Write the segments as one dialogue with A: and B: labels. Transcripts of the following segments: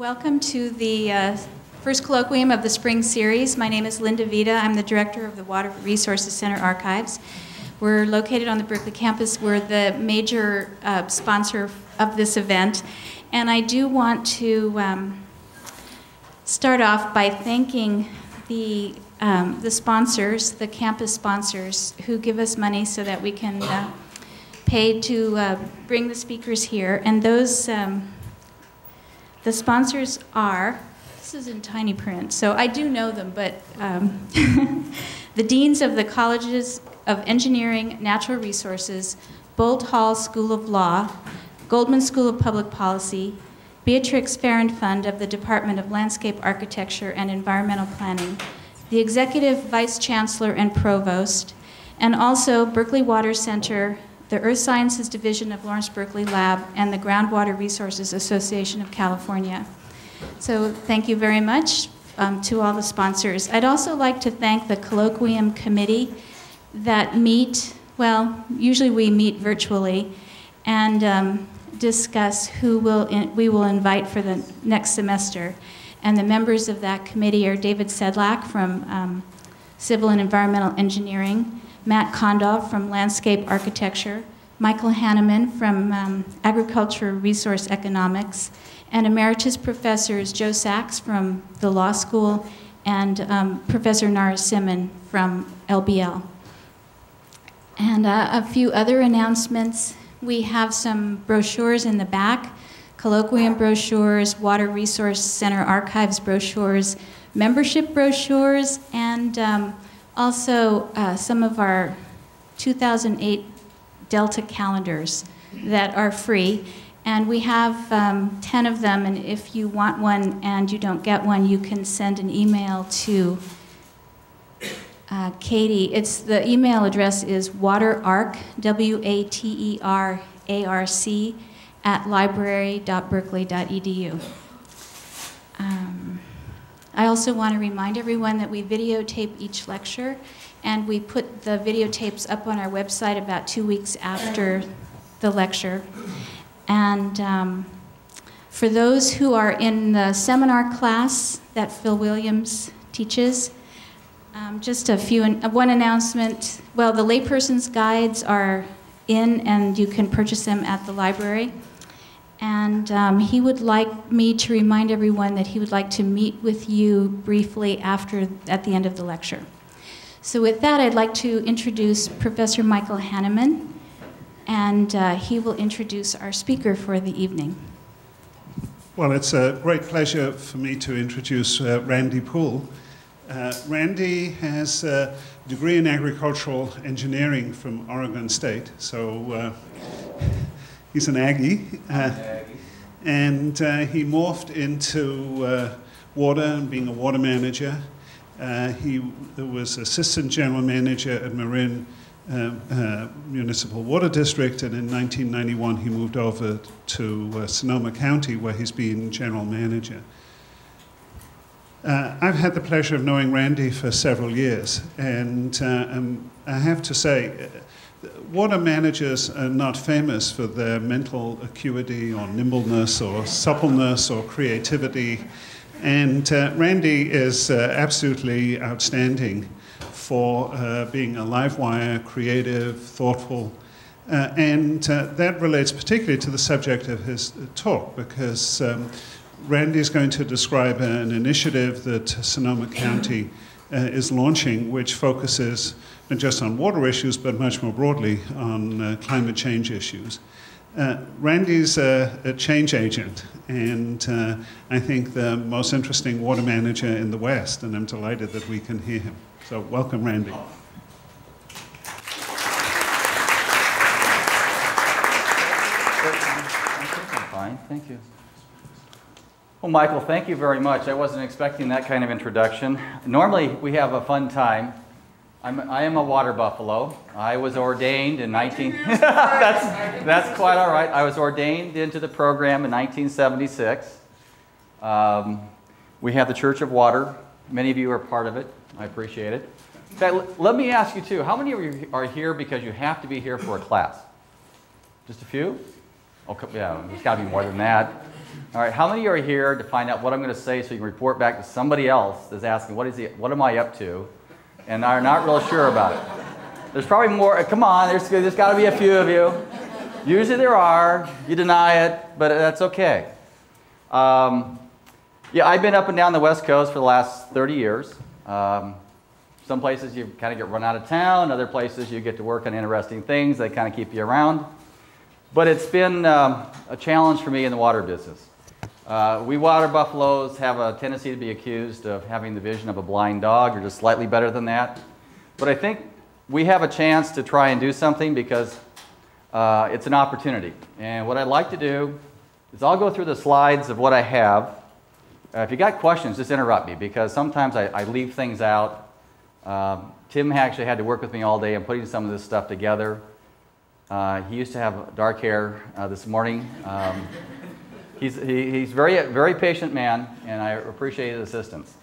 A: Welcome to the first colloquium of the spring series. My name is Linda Vita. I'm the director of the Water Resources Center Archives. We're located on the Berkeley campus. We're the major sponsor of this event. And I do want to start off by thanking the sponsors, the campus sponsors, who give us money so that we can pay to bring the speakers here. And those, the sponsors are, this is in tiny print, so I do know them, but the deans of the Colleges of Engineering, Natural Resources, Bolt Hall School of Law, Goldman School of Public Policy, Beatrix Farrand Fund of the Department of Landscape Architecture and Environmental Planning, the Executive Vice Chancellor and Provost, and also Berkeley Water Center, the Earth Sciences Division of Lawrence Berkeley Lab, and the Groundwater Resources Association of California. So thank you very much to all the sponsors. I'd also like to thank the Colloquium Committee that meet, well, usually we meet virtually, and discuss who we will invite for the next semester. And the members of that committee are David Sedlak from Civil and Environmental Engineering, Matt Kondov from Landscape Architecture, Michael Hanneman from Agriculture Resource Economics, and Emeritus Professors Joe Sachs from the Law School and Professor Narasimhan from LBL. And a few other announcements. We have some brochures in the back, colloquium brochures, Water Resource Center Archives brochures, membership brochures, and also some of our 2008 Delta calendars that are free. And we have 10 of them, and if you want one and you don't get one, you can send an email to Katie. The email address is waterarc, WATERARC, @library.berkeley.edu. I also want to remind everyone that we videotape each lecture, and we put the videotapes up on our website about 2 weeks after the lecture. And for those who are in the seminar class that Phil Williams teaches, just one announcement. Well, the layperson's guides are in, and you can purchase them at the library. And he would like me to remind everyone that he would like to meet with you briefly at the end of the lecture. So with that, I'd like to introduce Professor Michael Hanneman, and he will introduce our speaker for the evening.
B: Well, it's a great pleasure for me to introduce Randy Poole. Randy has a degree in agricultural engineering from Oregon State, so he's an Aggie. And he morphed into water and being a water manager. He was assistant general manager at Marin Municipal Water District, and in 1991 he moved over to Sonoma County, where he's been general manager. I've had the pleasure of knowing Randy for several years, and I have to say, water managers are not famous for their mental acuity or nimbleness or suppleness or creativity, and Randy is absolutely outstanding for being a live wire, creative, thoughtful, and that relates particularly to the subject of his talk, because Randy is going to describe an initiative that Sonoma County is launching, which focuses not just on water issues, but much more broadly on climate change issues. Randy's a change agent, and I think the most interesting water manager in the West, and I'm delighted that we can hear him. So welcome, Randy.
C: Fine, thank you. Well, Michael, thank you very much. I wasn't expecting that kind of introduction. Normally, we have a fun time. I am a water buffalo. I was ordained in that's quite all right. I was ordained into the program in 1976. We have the Church of Water. Many of you are part of it. I appreciate it. In fact, let me ask you too, how many of you are here because you have to be here for a class? Just a few? Okay, yeah, there's got to be more than that. All right, how many are here to find out what I'm going to say so you can report back to somebody else that's asking, what am I up to? And are not real sure about it. There's probably more. Come on, there's got to be a few of you. Usually there are. You deny it, but that's okay. Yeah, I've been up and down the West Coast for the last 30 years. Some places you kind of get run out of town. Other places you get to work on interesting things. They kind of keep you around. But it's been a challenge for me in the water business. We water buffaloes have a tendency to be accused of having the vision of a blind dog, or just slightly better than that. But I think we have a chance to try and do something because it's an opportunity. And what I'd like to do is I'll go through the slides of what I have. If you got questions, just interrupt me, because sometimes I leave things out. Tim actually had to work with me all day on putting some of this stuff together. He used to have dark hair this morning. He's very, very patient man, and I appreciate his assistance.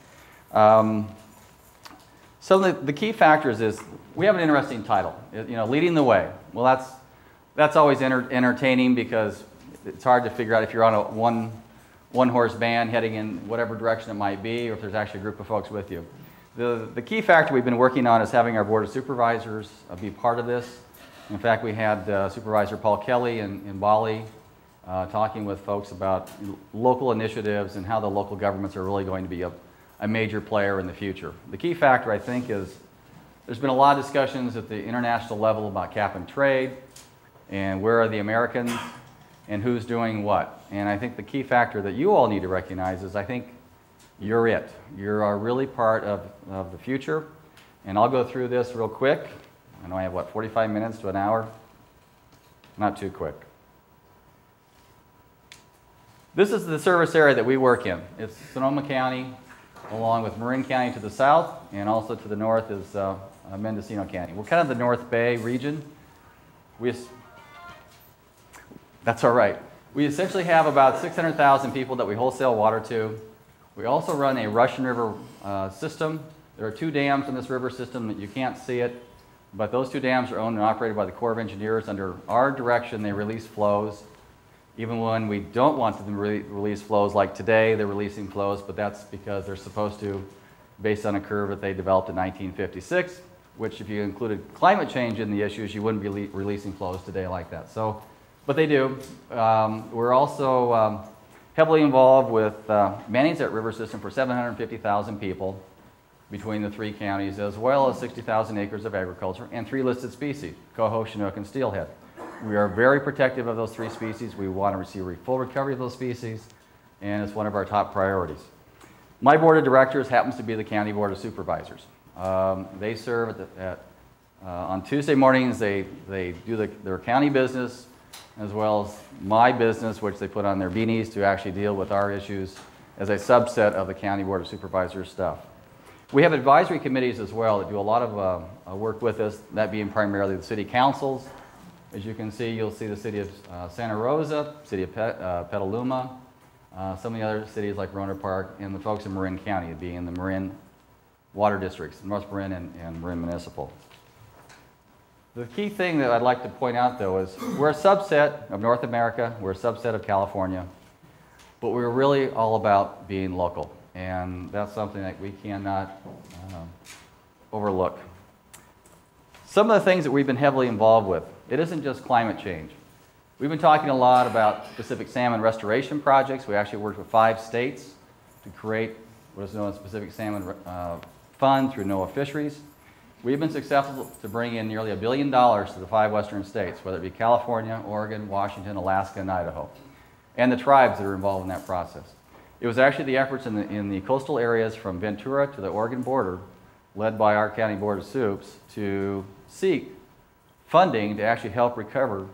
C: So the key factors is we have an interesting title, leading the way. Well, that's always entertaining because it's hard to figure out if you're on a one-horse band heading in whatever direction it might be, or if there's actually a group of folks with you. The key factor we've been working on is having our Board of Supervisors be part of this. In fact, we had Supervisor Paul Kelly in Bali talking with folks about local initiatives and how the local governments are really going to be a major player in the future. The key factor, I think, is there's been a lot of discussions at the international level about cap and trade and where are the Americans and who's doing what. And I think the key factor that you all need to recognize is I think you're it. You are really part of the future. And I'll go through this real quick. I know I have, 45 minutes to an hour? Not too quick. This is the service area that we work in. It's Sonoma County, along with Marin County to the south, and also to the north is Mendocino County. We're kind of the North Bay region. That's all right. We essentially have about 600,000 people that we wholesale water to. We also run a Russian River system. There are 2 dams in this river system that you can't see it, but those 2 dams are owned and operated by the Corps of Engineers. Under our direction, they release flows. Even when we don't want them to release flows, like today, they're releasing flows, but that's because they're supposed to, based on a curve that they developed in 1956, which if you included climate change in the issues, you wouldn't be releasing flows today like that. So, but they do. We're also heavily involved with managing that river system for 750,000 people between the 3 counties, as well as 60,000 acres of agriculture and 3 listed species, coho, chinook, and steelhead. We are very protective of those 3 species. We want to receive a full recovery of those species, and it's one of our top priorities. My board of directors happens to be the County Board of Supervisors. They serve on Tuesday mornings. They do their county business, as well as my business, which they put on their beanies to actually deal with our issues as a subset of the County Board of Supervisors stuff. We have advisory committees as well that do a lot of work with us, that being primarily the city councils. As you can see, you'll see the city of Santa Rosa, city of Petaluma, some of the other cities like Rohnert Park, and the folks in Marin County, being the Marin water districts, North Marin and Marin Municipal. The key thing that I'd like to point out, though, is we're a subset of North America, we're a subset of California, but we're really all about being local, and that's something that we cannot overlook. Some of the things that we've been heavily involved with, it isn't just climate change. We've been talking a lot about Pacific salmon restoration projects. We actually worked with 5 states to create what is known as Pacific Salmon Fund through NOAA Fisheries. We've been successful to bring in nearly $1 billion to the 5 western states, whether it be California, Oregon, Washington, Alaska, and Idaho, and the tribes that are involved in that process. It was actually the efforts in the coastal areas from Ventura to the Oregon border, led by our County Board of Supes, to seek funding to actually help recover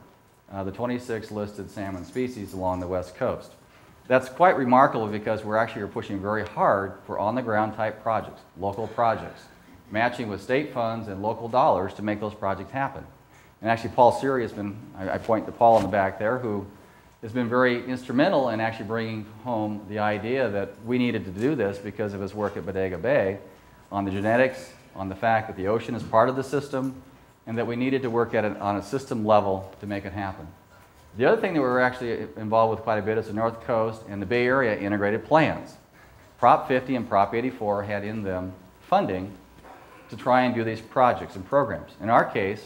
C: the 26 listed salmon species along the west coast. That's quite remarkable because we're actually pushing very hard for on-the-ground type projects, local projects, matching with state funds and local dollars to make those projects happen. And actually Paul Siri has been, I point to Paul in the back there, who has been very instrumental in actually bringing home the idea that we needed to do this because of his work at Bodega Bay on the genetics, on the fact that the ocean is part of the system, and that we needed to work at it on a system level to make it happen. The other thing that we're actually involved with quite a bit is the North Coast and the Bay Area integrated plans. Prop 50 and Prop 84 had in them funding to try and do these projects and programs. In our case,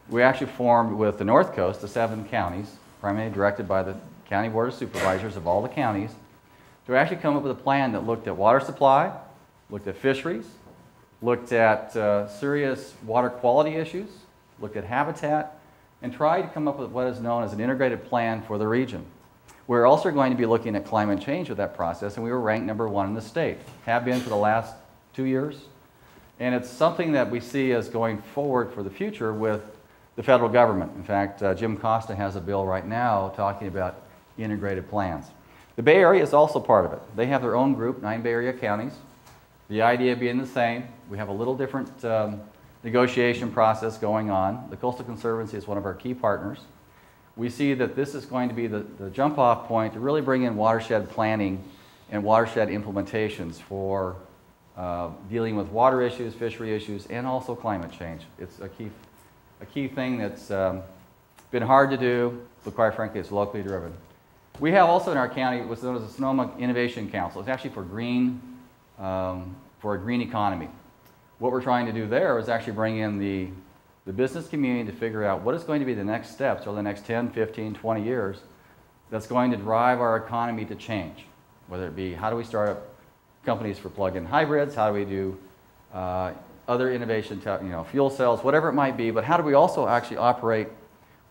C: we actually formed with the North Coast, the 7 counties, primarily directed by the County Board of Supervisors of all the counties, to actually come up with a plan that looked at water supply, looked at fisheries, looked at serious water quality issues, looked at habitat, and tried to come up with what is known as an integrated plan for the region. We're also going to be looking at climate change with that process, and we were ranked #1 in the state, have been for the last 2 years. And it's something that we see as going forward for the future with the federal government. In fact, Jim Costa has a bill right now talking about integrated plans. The Bay Area is also part of it. They have their own group, 9 Bay Area counties. The idea being the same. We have a little different negotiation process going on. The Coastal Conservancy is one of our key partners. We see that this is going to be the jump-off point to really bring in watershed planning and watershed implementations for dealing with water issues, fishery issues, and also climate change. It's a key thing that's been hard to do, but quite frankly, it's locally driven. We have also in our county what's known as the Sonoma Innovation Council. It's actually for a green economy. What we're trying to do there is actually bring in the business community to figure out what is going to be the next steps over the next 10, 15, 20 years that's going to drive our economy to change. Whether it be how do we start up companies for plug-in hybrids, how do we do other innovation, fuel cells, whatever it might be, but how do we also actually operate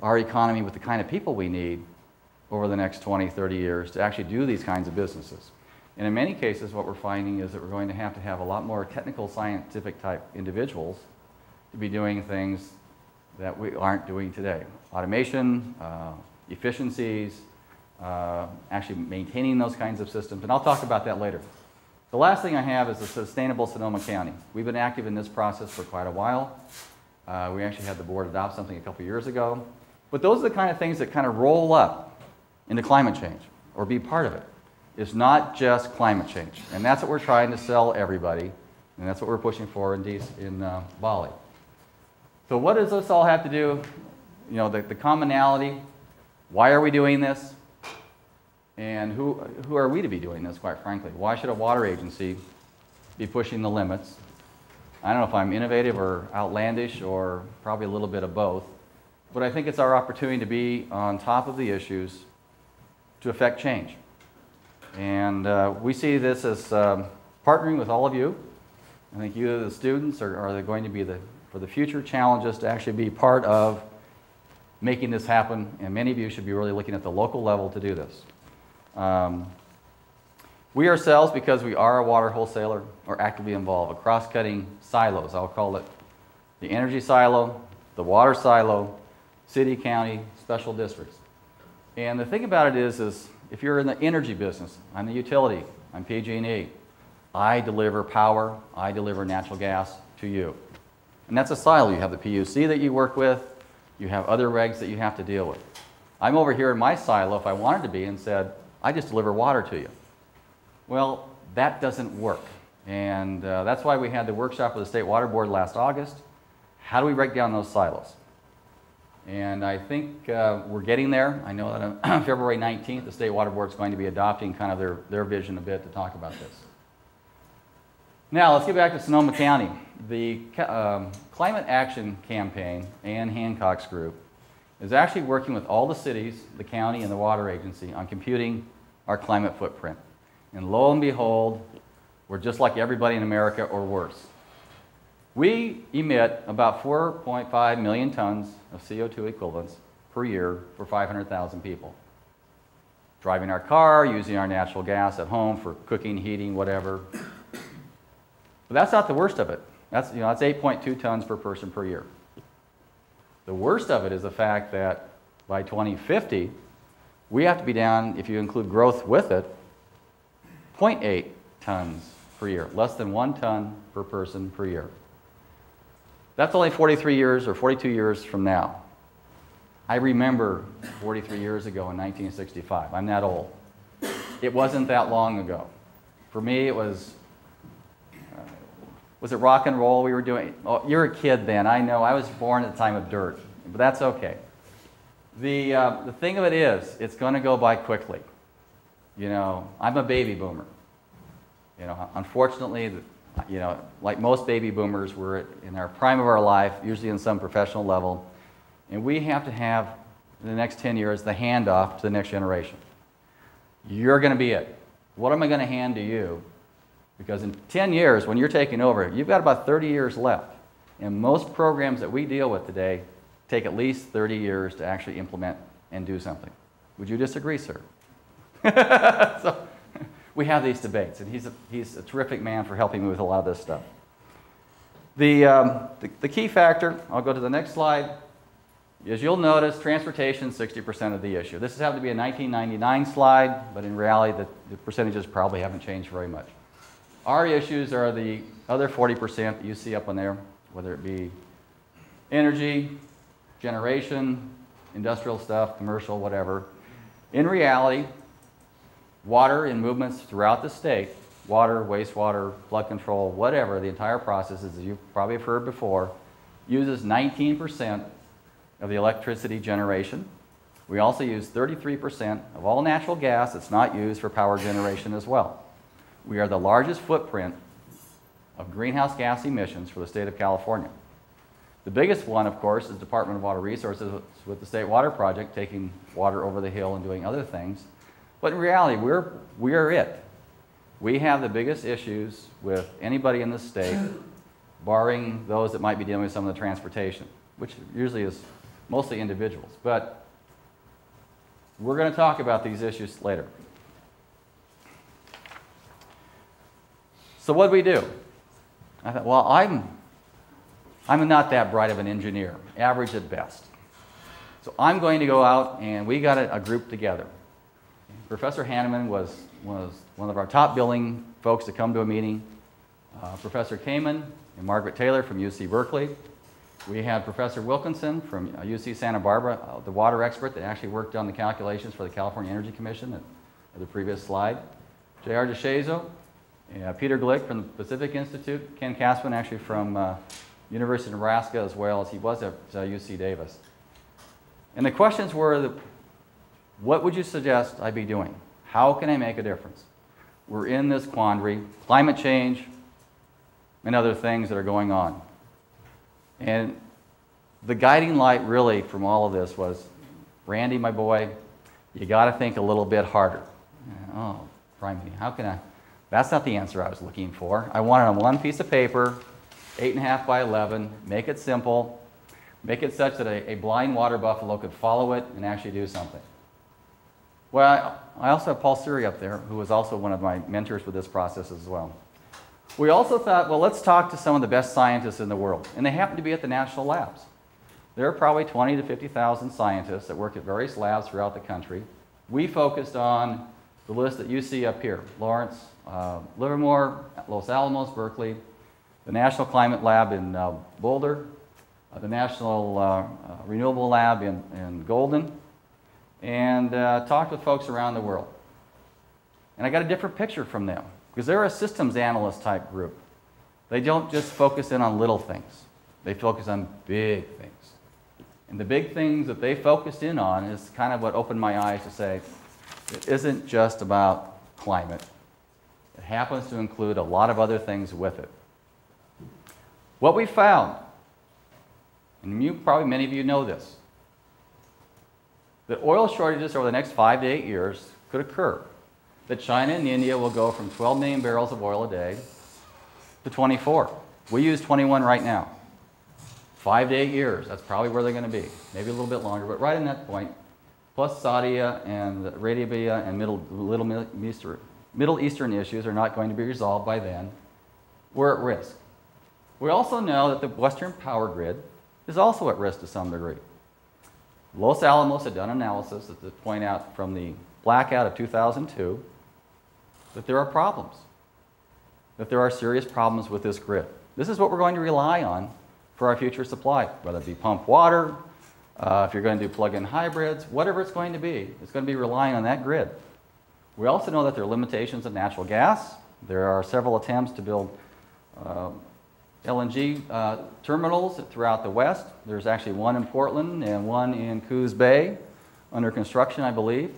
C: our economy with the kind of people we need over the next 20, 30 years to actually do these kinds of businesses. And in many cases, what we're finding is that we're going to have a lot more technical, scientific type individuals to be doing things that we aren't doing today. Automation, efficiencies, actually maintaining those kinds of systems, and I'll talk about that later. The last thing I have is the Sustainable Sonoma County. We've been active in this process for quite a while. We actually had the board adopt something a couple years ago. But those are the kind of things that kind of roll up into climate change or be part of it. It's not just climate change. And that's what we're trying to sell everybody. And that's what we're pushing for in Bali. So what does this all have to do? The commonality. Why are we doing this? And who are we to be doing this, quite frankly? Why should a water agency be pushing the limits? I don't know if I'm innovative or outlandish or probably a little bit of both. But I think it's our opportunity to be on top of the issues to affect change. And we see this as partnering with all of you. I think you, the students, are going to be for the future challenges to actually be part of making this happen. And many of you should be really looking at the local level to do this. We ourselves, because we are a water wholesaler, are actively involved with cross-cutting silos. I'll call it the energy silo, the water silo, city, county, special districts. And the thing about it is if you're in the energy business, I'm the utility, I'm PG&E. I deliver power, I deliver natural gas to you. And that's a silo. You have the PUC that you work with, you have other regs that you have to deal with. I'm over here in my silo, if I wanted to be, and said, I just deliver water to you. Well, that doesn't work. And that's why we had the workshop with the State Water Board last August. How do we break down those silos? And I think we're getting there. I know that on February 19th, the State Water Board is going to be adopting kind of their vision a bit to talk about this. Now, let's get back to Sonoma County. The Climate Action Campaign, Ann Hancock's group, is actually working with all the cities, the county, and the water agency on computing our climate footprint. And lo and behold, we're just like everybody in America or worse. We emit about 4.5 million tons of CO2 equivalents per year for 500,000 people. Driving our car, using our natural gas at home for cooking, heating, whatever. But that's not the worst of it. That's 8.2 tons per person per year. The worst of it is the fact that by 2050, we have to be down, if you include growth with it, 0.8 tons per year, less than 1 ton per person per year. That's only 43 years or 42 years from now. I remember 43 years ago in 1965. I'm that old. It wasn't that long ago. For me, it was it rock and roll we were doing? Oh, you're a kid then. I know. I was born at the time of dirt, but that's okay. The thing of it is, it's going to go by quickly. You know, I'm a baby boomer. You know, unfortunately, you know, like most baby boomers, we're in our prime of our life, usually in some professional level, and we have to have, in the next 10 years, the handoff to the next generation. You're going to be it. What am I going to hand to you? Because in 10 years, when you're taking over, you've got about 30 years left. And most programs that we deal with today take at least 30 years to actually implement and do something. Would you disagree, sir? So we have these debates, and he's a terrific man for helping me with a lot of this stuff. The key factor, I'll go to the next slide, is you'll notice transportation 60% of the issue. This has happened to be a 1999 slide, but in reality the percentages probably haven't changed very much. Our issues are the other 40% that you see up on there, whether it be energy, generation, industrial stuff, commercial, whatever. In reality, water in movements throughout the state, water, wastewater, flood control, whatever, the entire process, as you probably have heard before, uses 19% of the electricity generation. We also use 33% of all natural gas that's not used for power generation as well. We are the largest footprint of greenhouse gas emissions for the state of California. The biggest one, of course, is Department of Water Resources with the State Water Project, taking water over the hill and doing other things. But in reality, we are it. We have the biggest issues with anybody in the state, barring those that might be dealing with some of the transportation, which usually is mostly individuals. But we're going to talk about these issues later. So what do we do? I thought, well, I'm not that bright of an engineer, average at best. So I'm going to go out, and we got a group together. Professor Hanneman was one of our top billing folks to come to a meeting. Professor Kamen and Margaret Taylor from UC Berkeley. We had Professor Wilkinson from UC Santa Barbara, the water expert that actually worked on the calculations for the California Energy Commission at the previous slide. J.R. DeShazo, Peter Glick from the Pacific Institute, Ken Caspin actually from University of Nebraska, as well as he was at UC Davis. And the questions were, what would you suggest I be doing? How can I make a difference? We're in this quandary, climate change and other things that are going on. And the guiding light really from all of this was, Randy, my boy, you got to think a little bit harder. Oh, criminy, how can I? That's not the answer I was looking for. I wanted on one piece of paper, 8.5 by 11, make it simple, make it such that a blind water buffalo could follow it and actually do something. Well, I also have Paul Suri up there, who was also one of my mentors with this process as well. We also thought, well, let's talk to some of the best scientists in the world, and they happen to be at the national labs. There are probably 20 to 50,000 scientists that work at various labs throughout the country. We focused on the list that you see up here: Lawrence, Livermore, Los Alamos, Berkeley, the National Climate Lab in Boulder, the National Renewable Lab in Golden, and talked with folks around the world. And I got a different picture from them, because they're a systems analyst type group. They don't just focus in on little things. They focus on big things. And the big things that they focused in on is kind of what opened my eyes to say, it isn't just about climate. It happens to include a lot of other things with it. What we found, and probably many of you know this, that oil shortages over the next 5 to 8 years could occur. That China and India will go from 12 million barrels of oil a day to 24. We use 21 right now. 5 to 8 years, that's probably where they're going to be. Maybe a little bit longer, but right in that point. Plus Saudi and Arabia and Middle Eastern issues are not going to be resolved by then. We're at risk. We also know that the Western power grid is also at risk to some degree. Los Alamos had done analysis to point out from the blackout of 2002 that there are problems, that there are serious problems with this grid. This is what we're going to rely on for our future supply, whether it be pumped water, if you're going to do plug-in hybrids, whatever it's going to be relying on that grid. We also know that there are limitations of natural gas. There are several attempts to build LNG terminals throughout the West. There's actually one in Portland and one in Coos Bay. under construction, I believe.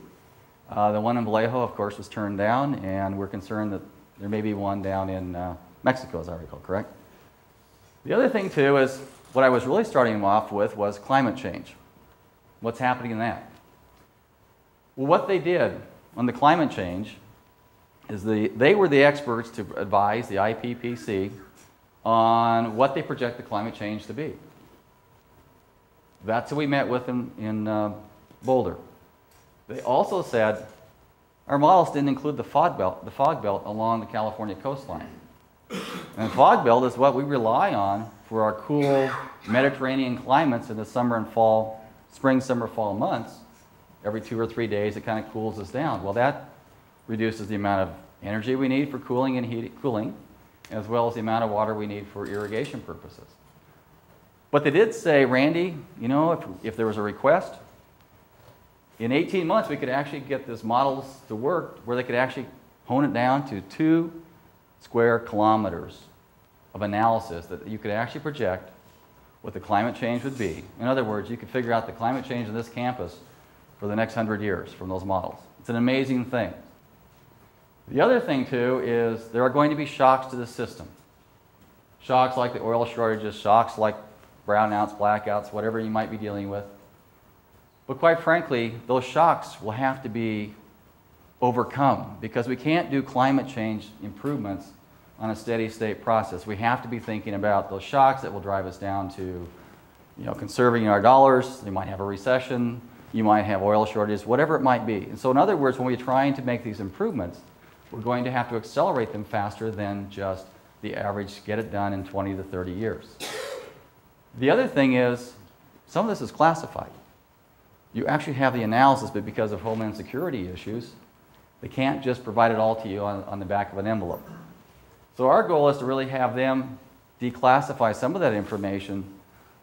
C: The one in Vallejo, of course, was turned down, and we're concerned that there may be one down in Mexico, as I recall, correct? The other thing, too, is what I was really starting off with was climate change. What's happening in that? Well, what they did on the climate change is they were the experts to advise the IPCC on what they project the climate change to be. That's who we met with in Boulder. They also said our models didn't include the fog belt along the California coastline. And the fog belt is what we rely on for our cool Mediterranean climates in the summer and fall, spring, summer, fall months. Every 2 or 3 days, it kind of cools us down. Well, that reduces the amount of energy we need for cooling and cooling, as well as the amount of water we need for irrigation purposes. But they did say, Randy, you know, if there was a request, in 18 months we could actually get these models to work where they could actually hone it down to 2 square kilometers of analysis that you could actually project what the climate change would be. In other words, you could figure out the climate change in this campus for the next 100 years from those models. It's an amazing thing. The other thing, too, is there are going to be shocks to the system. Shocks like the oil shortages, shocks like brownouts, blackouts, whatever you might be dealing with. But quite frankly, those shocks will have to be overcome because we can't do climate change improvements on a steady state process. We have to be thinking about those shocks that will drive us down to, you know, conserving our dollars. You might have a recession. You might have oil shortages, whatever it might be. And so in other words, when we're trying to make these improvements, we're going to have to accelerate them faster than just the average get it done in 20 to 30 years. The other thing is, some of this is classified. You actually have the analysis, but because of Homeland Security issues, they can't just provide it all to you on the back of an envelope. So our goal is to really have them declassify some of that information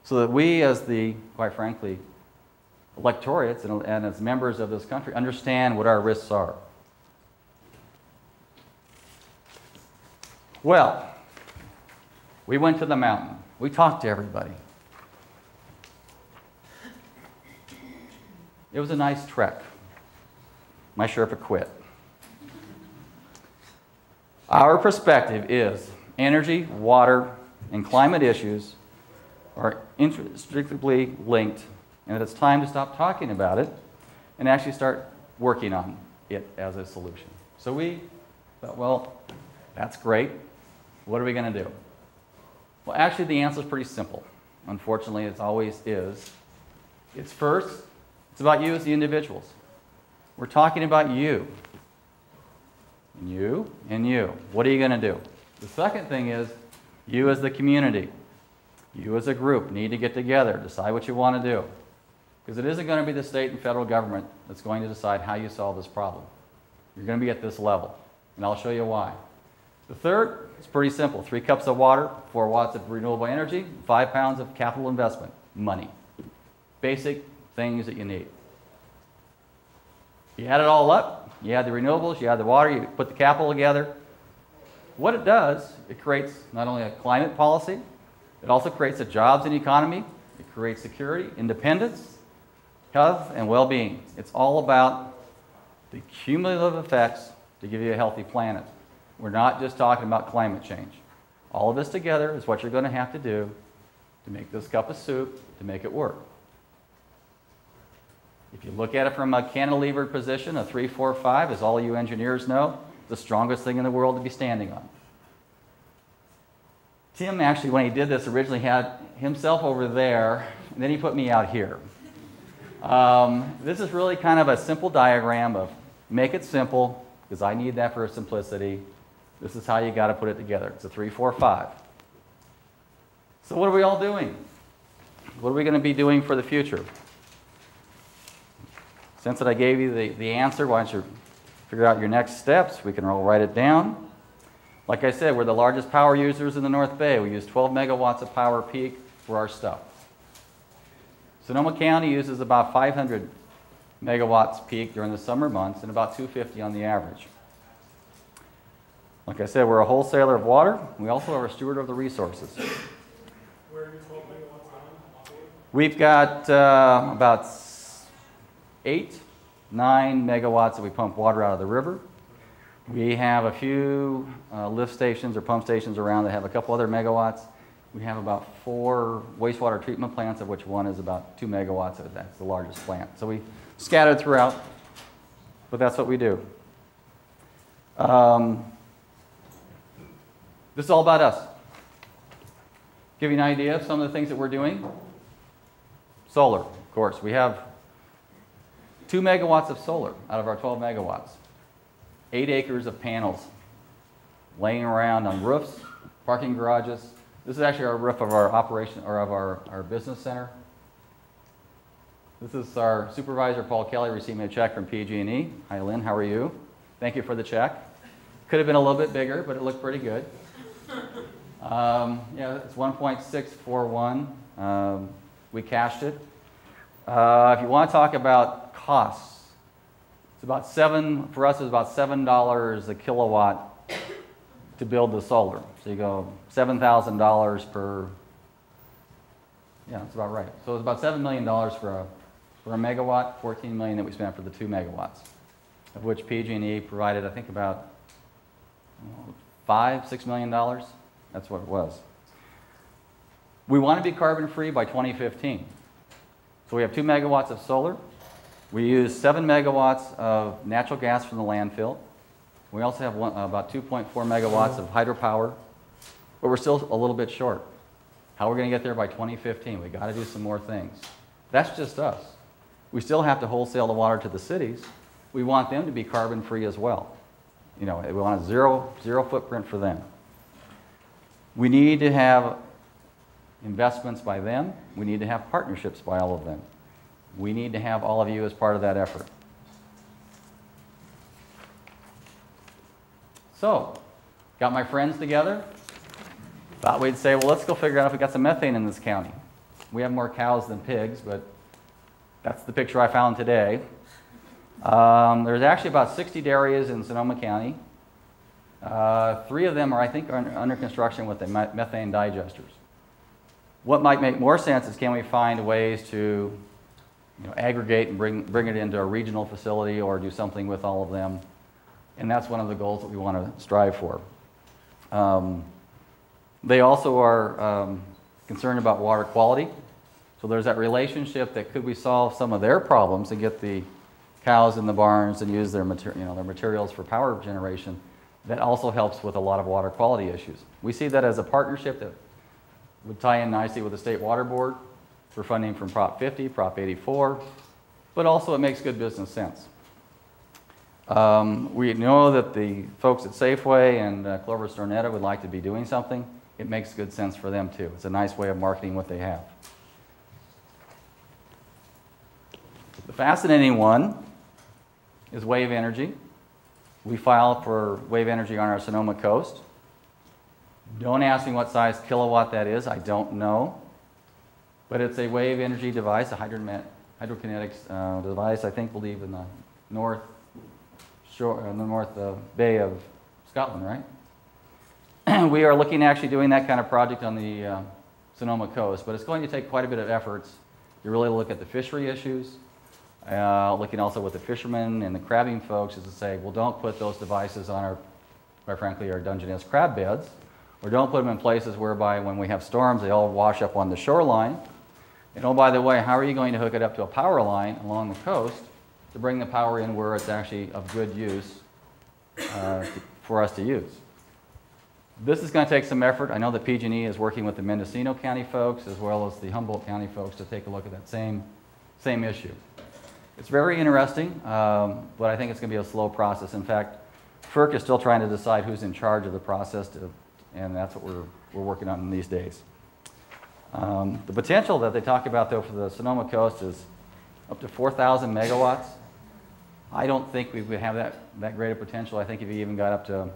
C: so that we, as the, quite frankly, electorates and as members of this country, understand what our risks are. Well, we went to the mountain. We talked to everybody. It was a nice trek. My Sherpa quit. Our perspective is energy, water, and climate issues are inextricably linked, and that it's time to stop talking about it and actually start working on it as a solution. So we thought, well, that's great. What are we going to do? Well, actually, the answer is pretty simple. Unfortunately, it always is. It's first, it's about you as the individuals. We're talking about you. And you, and you. What are you going to do? The second thing is you as the community. You as a group need to get together, decide what you want to do. Because it isn't going to be the state and federal government that's going to decide how you solve this problem. You're going to be at this level, and I'll show you why. The third is pretty simple. 3 cups of water, 4 watts of renewable energy, 5 pounds of capital investment, money. Basic things that you need. You add it all up, you add the renewables, you add the water, you put the capital together. What it does, it creates not only a climate policy, it also creates a jobs and economy, it creates security, independence, health, and well-being. It's all about the cumulative effects to give you a healthy planet. We're not just talking about climate change. All of this together is what you're going to have to do to make this cup of soup, to make it work. If you look at it from a cantilevered position, a 3, 4, 5, as all you engineers know, the strongest thing in the world to be standing on. Tim actually, when he did this, originally had himself over there, and then he put me out here. This is really kind of a simple diagram of make it simple, because I need that for simplicity. This is how you got to put it together. It's a 3, 4, 5. So what are we all doing? What are we going to be doing for the future? Since that I gave you the answer, why don't you figure out your next steps? We can all write it down. Like I said, we're the largest power users in the North Bay. We use 12 megawatts of power peak for our stuff. Sonoma County uses about 500 megawatts peak during the summer months and about 250 on the average. Like I said, we're a wholesaler of water. We also are a steward of the resources.
D: Where are your 12 megawatts on?
C: We've got about 8, 9 megawatts that we pump water out of the river. We have a few lift stations or pump stations around that have a couple other megawatts. We have about 4 wastewater treatment plants, of which one is about 2 megawatts. That's the largest plant. So we scattered throughout, but that's what we do. This is all about us. Give you an idea of some of the things that we're doing. Solar, of course. We have 2 megawatts of solar out of our 12 megawatts. 8 acres of panels laying around on roofs, parking garages. This is actually our roof of our operation, or of our business center. This is our supervisor, Paul Kelly, receiving a check from PG&E. Hi, Lynn, how are you? Thank you for the check. Could have been a little bit bigger, but it looked pretty good. Yeah, it's 1.641. We cashed it. If you want to talk about costs, it's about for us, it's about $7 a kilowatt to build the solar. So you go $7,000 per, yeah, that's about right. So it's about $7 million for a megawatt, $14 million that we spent for the 2 megawatts, of which PG&E provided, I think, about $5-6 million. That's what it was. We want to be carbon-free by 2015. So we have 2 megawatts of solar. We use 7 megawatts of natural gas from the landfill. We also have about 2.4 megawatts of hydropower, but we're still a little bit short. How we're going to get there by 2015? We've got to do some more things. That's just us. We still have to wholesale the water to the cities. We want them to be carbon-free as well. You know, we want a zero footprint for them. We need to have investments by them. We need to have partnerships by all of them. We need to have all of you as part of that effort. So, got my friends together. Thought we'd say, well, let's go figure out if we got some methane in this county. We have more cows than pigs, but that's the picture I found today. There's actually about 60 dairies in Sonoma County. 3 of them are, I think, under construction with the methane digesters. What might make more sense is, can we find ways to aggregate and bring it into a regional facility, or do something with all of them? And that's one of the goals that we want to strive for. They also are concerned about water quality. So there's that relationship that could we solve some of their problems and get the cows in the barns and use their materials for power generation. That also helps with a lot of water quality issues. We see that as a partnership that would tie in nicely with the State Water Board for funding from Prop 50, Prop 84, but also it makes good business sense. We know that the folks at Safeway and Clover Stornetta would like to be doing something. It makes good sense for them too. It's a nice way of marketing what they have. The fascinating one is wave energy. We filed for wave energy on our Sonoma coast. Don't ask me what size kilowatt that is. I don't know. But it's a wave energy device, a hydrokinetics device, I think, believe in the north shore, in the north bay of Scotland, right? We are looking at actually doing that kind of project on the Sonoma coast, but it's going to take quite a bit of efforts to really look at the fishery issues, looking also with the fishermen and the crabbing folks, is to say, well, don't put those devices on our, quite frankly, our Dungeness crab beds, or don't put them in places whereby when we have storms, they all wash up on the shoreline. And oh, by the way, how are you going to hook it up to a power line along the coast to bring the power in where it's actually of good use for us to use? This is going to take some effort. I know that PG&E is working with the Mendocino County folks as well as the Humboldt County folks to take a look at that same issue. It's very interesting, but I think it's going to be a slow process. In fact, FERC is still trying to decide who's in charge of the process, and that's what we're working on in these days. The potential that they talk about, though, for the Sonoma coast is up to 4,000 megawatts. I don't think we would have that great a potential. I think if you even got up to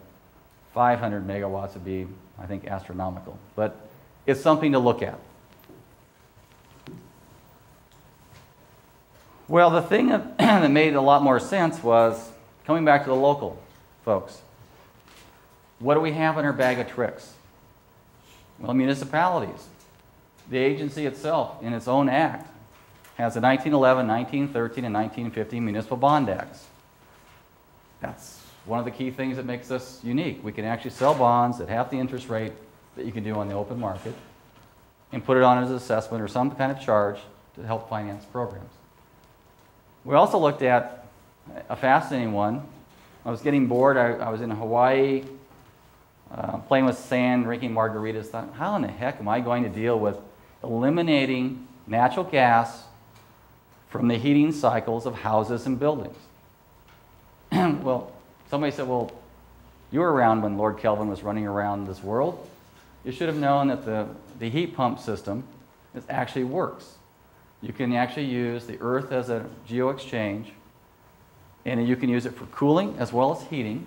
C: 500 megawatts, would be, I think, astronomical. But it's something to look at. Well, the thing that made a lot more sense was coming back to the local folks. What do we have in our bag of tricks? Well, municipalities. The agency itself, in its own act, has the 1911, 1913, and 1950 municipal bond acts. That's one of the key things that makes us unique. We can actually sell bonds at half the interest rate that you can do on the open market and put it on as an assessment or some kind of charge to help finance programs. We also looked at a fascinating one. I was getting bored. I was in Hawaii, playing with sand, drinking margaritas. Thought, how in the heck am I going to deal with eliminating natural gas from the heating cycles of houses and buildings? Well, somebody said, well, you were around when Lord Kelvin was running around this world. You should have known that the heat pump system actually works. You can actually use the earth as a geo-exchange, and you can use it for cooling as well as heating,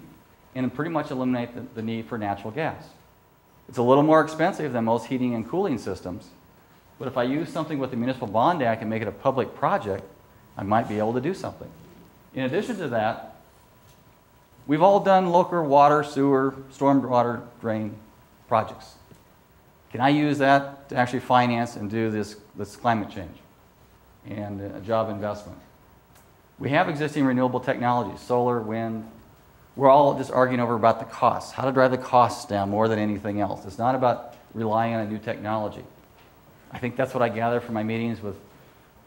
C: and pretty much eliminate the need for natural gas. It's a little more expensive than most heating and cooling systems, but if I use something with the Municipal Bond Act and make it a public project, I might be able to do something. In addition to that, we've all done local water, sewer, stormwater drain projects. Can I use that to actually finance and do this climate change and a job investment? We have existing renewable technologies, solar, wind. We're all just arguing over about the costs, how to drive the costs down more than anything else. It's not about relying on a new technology. I think that's what I gathered from my meetings with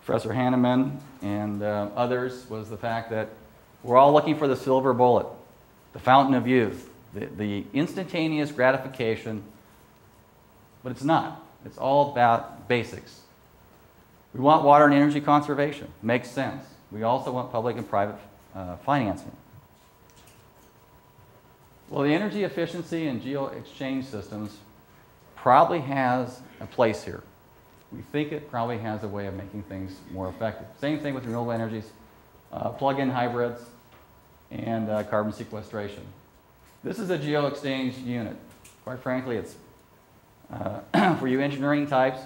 C: Professor Hanneman and others, was the fact that we're all looking for the silver bullet, the fountain of youth, the instantaneous gratification, but it's not. It's all about basics. We want water and energy conservation. Makes sense. We also want public and private financing. Well, the energy efficiency and geo-exchange systems probably has a place here. We think it probably has a way of making things more effective. Same thing with renewable energies, plug-in hybrids, and carbon sequestration. This is a geo-exchange unit. Quite frankly, it's for you engineering types.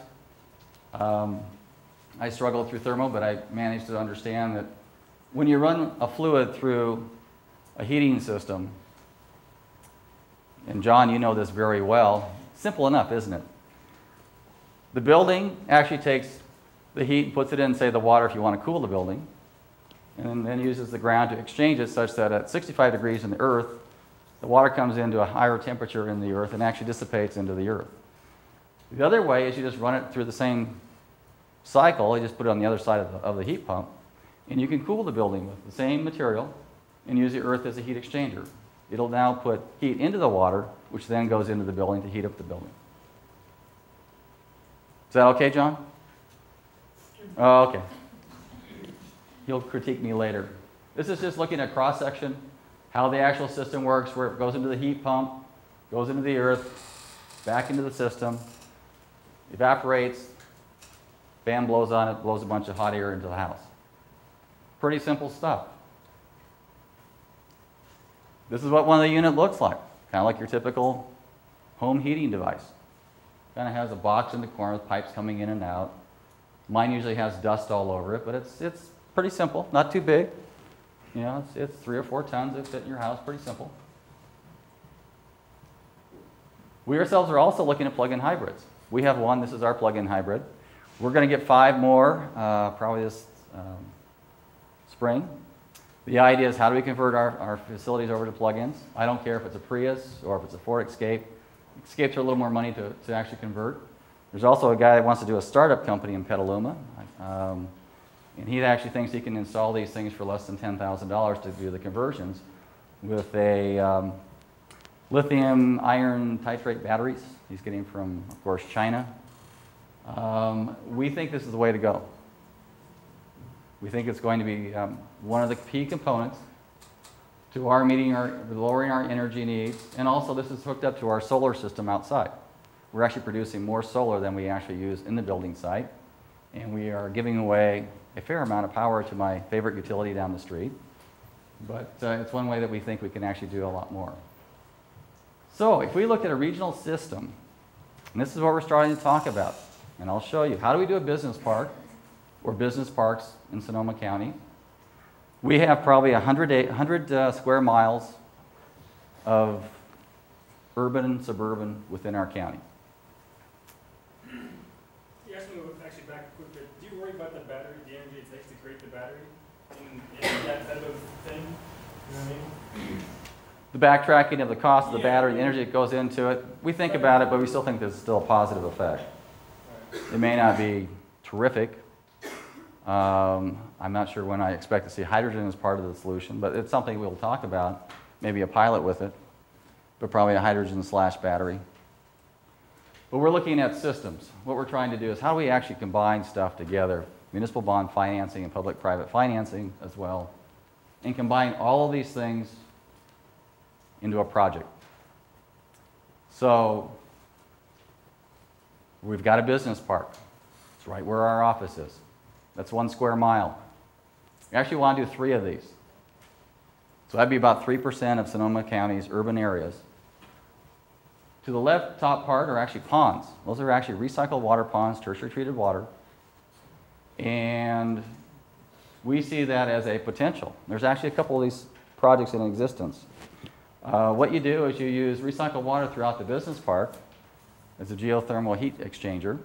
C: I struggled through thermal, but I managed to understand that when you run a fluid through a heating system, and John, you know this very well, simple enough, isn't it? The building actually takes the heat and puts it in, say, the water if you want to cool the building, and then uses the ground to exchange it such that at 65 degrees in the earth, the water comes into a higher temperature in the earth and actually dissipates into the earth. The other way is you just run it through the same cycle, you just put it on the other side of the heat pump, and you can cool the building with the same material and use the earth as a heat exchanger. It'll now put heat into the water, which then goes into the building to heat up the building. Is that okay, John? Oh, okay. He'll critique me later. This is just looking at cross-section, how the actual system works, where it goes into the heat pump, goes into the earth, back into the system, evaporates, fan blows on it, blows a bunch of hot air into the house. Pretty simple stuff. This is what one of the units looks like, kind of like your typical home heating device. Kind of has a box in the corner with pipes coming in and out. Mine usually has dust all over it, but it's pretty simple, not too big. You know, it's 3 or 4 tons that fit in your house, pretty simple. We ourselves are also looking at plug-in hybrids. We have one, this is our plug-in hybrid. We're going to get 5 more, probably this spring. The idea is, how do we convert our facilities over to plug-ins? I don't care if it's a Prius or if it's a Ford Escape. Escapes are a little more money to actually convert. There's also a guy that wants to do a startup company in Petaluma, and he actually thinks he can install these things for less than $10,000 to do the conversions with a lithium iron titrate batteries he's getting from, of course, China. We think this is the way to go. We think it's going to be one of the key components to our lowering our energy needs, and also this is hooked up to our solar system outside. We're actually producing more solar than we actually use in the building site, and we are giving away a fair amount of power to my favorite utility down the street, but it's one way that we think we can actually do a lot more. So if we look at a regional system, and this is what we're starting to talk about, and I'll show you, how do we do a business park or business parks in Sonoma County? We have probably 100 square miles of urban and suburban within our county.
D: Yes, guess we would actually back a quick bit. Do you worry about the battery, the energy it takes to create the battery, in that type of thing? You know what I mean?
C: The backtracking of the cost of the battery, the energy that goes into it, we think about it, but we still think there's still a positive effect. It may not be terrific. I'm not sure when I expect to see hydrogen as part of the solution, but it's something we'll talk about, maybe a pilot with it, but probably a hydrogen/battery. But we're looking at systems. What we're trying to do is how do we actually combine stuff together, municipal bond financing and public-private financing as well, and combine all of these things into a project. So we've got a business park. It's right where our office is. That's 1 square mile. We actually want to do 3 of these. So that'd be about 3% of Sonoma County's urban areas. To the left top part are actually ponds. Those are actually recycled water ponds, tertiary treated water. And we see that as a potential. There's actually a couple of these projects in existence. What you do is you use recycled water throughout the business park as a geothermal heat exchanger.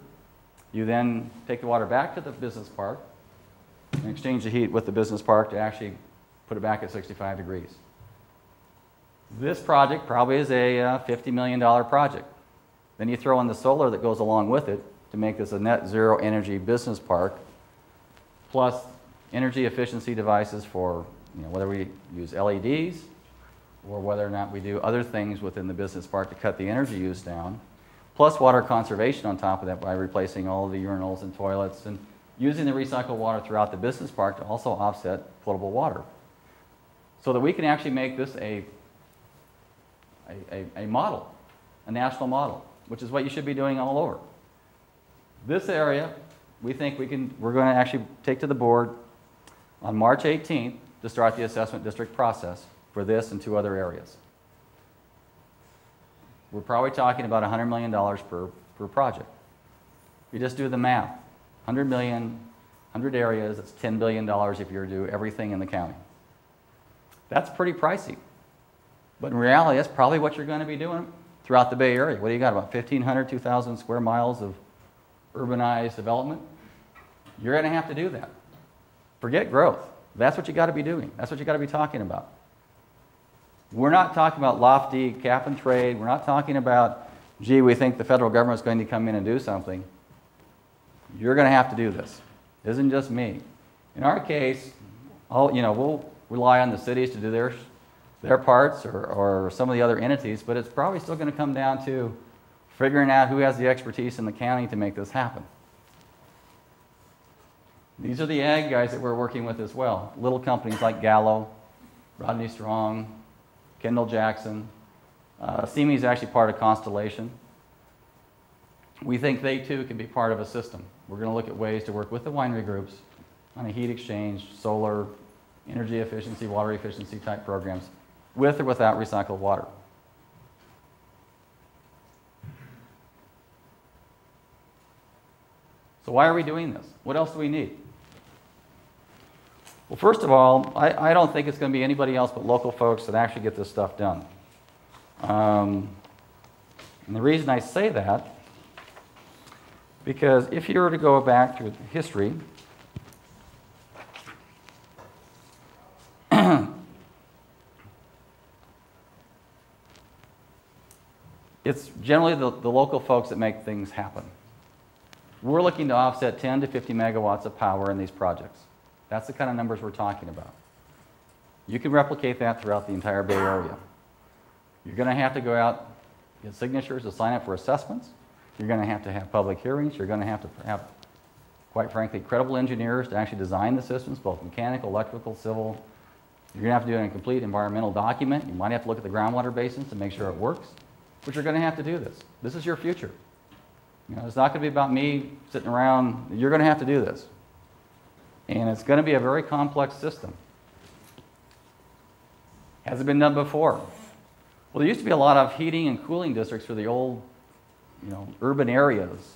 C: You then take the water back to the business park and exchange the heat with the business park to actually put it back at 65 degrees. This project probably is a $50 million project. Then you throw in the solar that goes along with it to make this a net zero energy business park, plus energy efficiency devices for whether we use LEDs or whether or not we do other things within the business park to cut the energy use down, plus water conservation on top of that by replacing all of the urinals and toilets and using the recycled water throughout the business park to also offset potable water. So that we can actually make this a model, a national model, which is what you should be doing all over. This area, we think we're going to actually take to the board on March 18th to start the assessment district process for this and 2 other areas. We're probably talking about $100 million per project. You just do the math. 100 million, 100 areas, that's $10 billion if you were to do everything in the county. That's pretty pricey. But in reality, that's probably what you're going to be doing throughout the Bay Area. What do you got, about 1,500, 2,000 square miles of urbanized development? You're going to have to do that. Forget growth. That's what you got to be doing. That's what you got to be talking about. We're not talking about lofty cap and trade. We're not talking about, gee, we think the federal government's going to come in and do something. You're going to have to do this. It isn't just me. In our case, we'll rely on the cities to do their parts or some of the other entities, but it's probably still going to come down to figuring out who has the expertise in the county to make this happen. These are the ag guys that we're working with as well. Little companies like Gallo, Rodney Strong, Kendall Jackson. CME is actually part of Constellation. We think they too can be part of a system. We're going to look at ways to work with the winery groups on a heat exchange, solar, energy efficiency, water efficiency type programs, with or without recycled water. So why are we doing this? What else do we need? Well, first of all, I don't think it's going to be anybody else but local folks that actually get this stuff done. And the reason I say that, because if you were to go back through history, it's generally the local folks that make things happen. We're looking to offset 10 to 50 megawatts of power in these projects. That's the kind of numbers we're talking about. You can replicate that throughout the entire Bay Area. You're going to have to go out, get signatures to sign up for assessments. You're going to have public hearings. You're going to have, quite frankly, credible engineers to actually design the systems, both mechanical, electrical, civil. You're going to have to do it in a complete environmental document. You might have to look at the groundwater basins to make sure it works. But you're going to have to do this. This is your future. It's not going to be about me sitting around. You're going to have to do this. And it's going to be a very complex system. Has it been done before? Well, there used to be a lot of heating and cooling districts for the old, urban areas.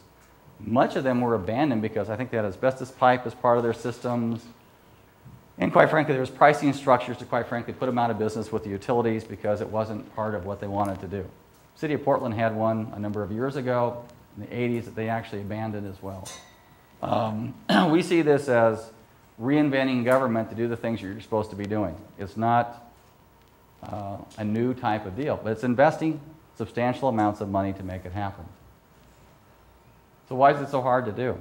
C: Much of them were abandoned because I think they had asbestos pipe as part of their systems. And quite frankly, there was pricing structures to, quite frankly, put them out of business with the utilities because it wasn't part of what they wanted to do. City of Portland had one a number of years ago in the 80s that they actually abandoned as well. We see this as reinventing government to do the things you're supposed to be doing. It's not a new type of deal, but it's investing substantial amounts of money to make it happen. So why is it so hard to do?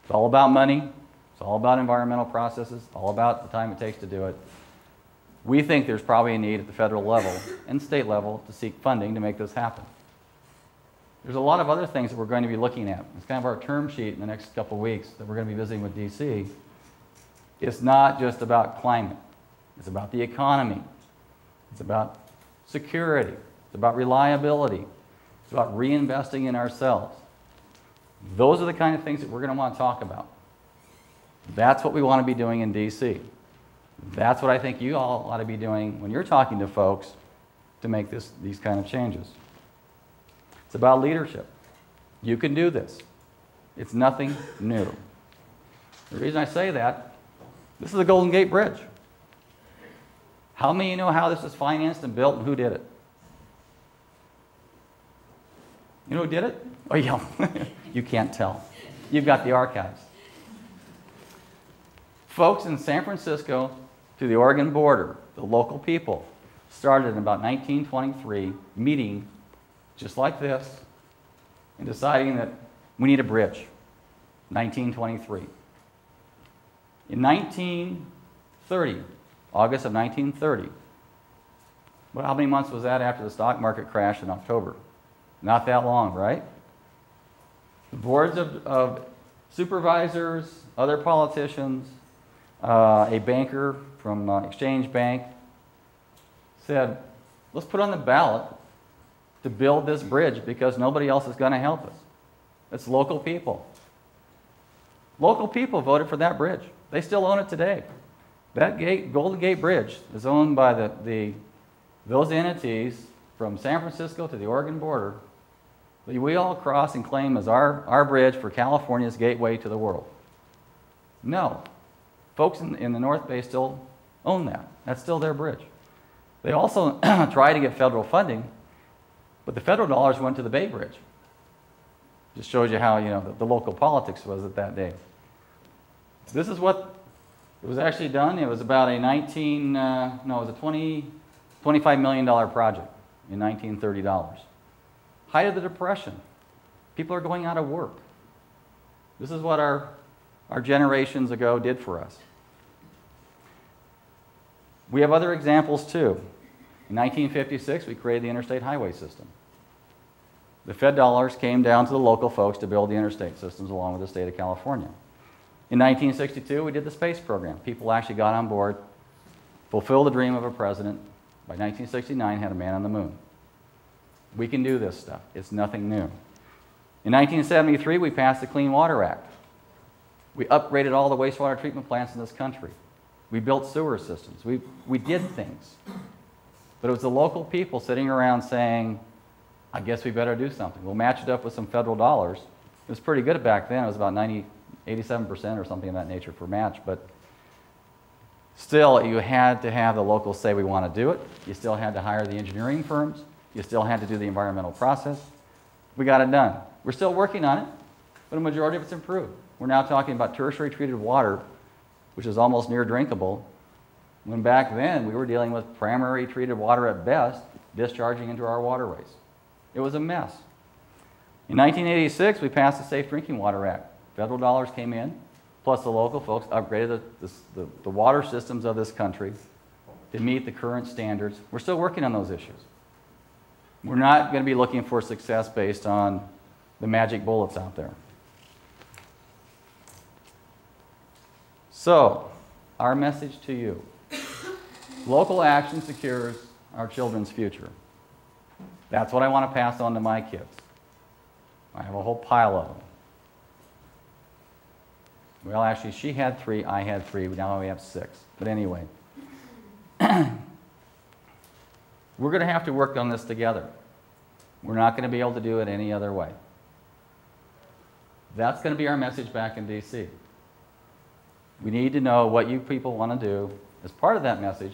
C: It's all about money. It's all about environmental processes. It's all about the time it takes to do it. We think there's probably a need at the federal level and state level to seek funding to make this happen. There's a lot of other things that we're going to be looking at. It's kind of our term sheet in the next couple of weeks that we're going to be visiting with DC. It's not just about climate. It's about the economy. It's about security. It's about reliability. It's about reinvesting in ourselves. Those are the kind of things that we're going to want to talk about. That's what we want to be doing in DC. That's what I think you all ought to be doing when you're talking to folks to make these kind of changes. It's about leadership. You can do this. It's nothing new. The reason I say that, this is the Golden Gate Bridge. How many of you know how this was financed and built and who did it? You know who did it? Oh, yeah. You can't tell. You've got the archives. Folks in San Francisco to the Oregon border, the local people, started in about 1923 meeting just like this and deciding that we need a bridge. 1923. In 1930, August of 1930, well, how many months was that after the stock market crashed in October? Not that long, right? The boards of supervisors, other politicians, a banker from Exchange Bank said, let's put on the ballot to build this bridge because nobody else is going to help us. It's local people. Local people voted for that bridge. They still own it today. That Golden Gate Bridge is owned by those entities from San Francisco to the Oregon border that we all cross and claim as our bridge for California's gateway to the world. No. Folks in the North Bay still own that. That's still their bridge. They also tried to get federal funding, but the federal dollars went to the Bay Bridge. Just shows you how the local politics was at that day. This is what it was actually done. It was about a $25 million project in $1930. Height of the Depression. People are going out of work. This is what our generations ago did for us. We have other examples too. In 1956, we created the interstate highway system. The Fed dollars came down to the local folks to build the interstate systems along with the state of California. In 1962, we did the space program. People actually got on board, fulfilled the dream of a president. By 1969, had a man on the moon. We can do this stuff. It's nothing new. In 1973, we passed the Clean Water Act. We upgraded all the wastewater treatment plants in this country. We built sewer systems. We did things. But it was the local people sitting around saying, I guess we better do something. We'll match it up with some federal dollars. It was pretty good back then. It was about 87% or something of that nature for match. But still, you had to have the locals say we want to do it. You still had to hire the engineering firms. You still had to do the environmental process. We got it done. We're still working on it, but a majority of it's improved. We're now talking about tertiary treated water, which is almost near drinkable, when back then we were dealing with primary treated water at best, discharging into our waterways. It was a mess. In 1986, we passed the Safe Drinking Water Act. Federal dollars came in, plus the local folks upgraded the water systems of this country to meet the current standards. We're still working on those issues. We're not going to be looking for success based on the magic bullets out there. So, our message to you. Local action secures our children's future. That's what I want to pass on to my kids. I have a whole pile of them. Well, actually, she had 3, I had 3, but now we have 6. But anyway. We're going to have to work on this together. We're not going to be able to do it any other way. That's going to be our message back in D.C. We need to know what you people want to do as part of that message,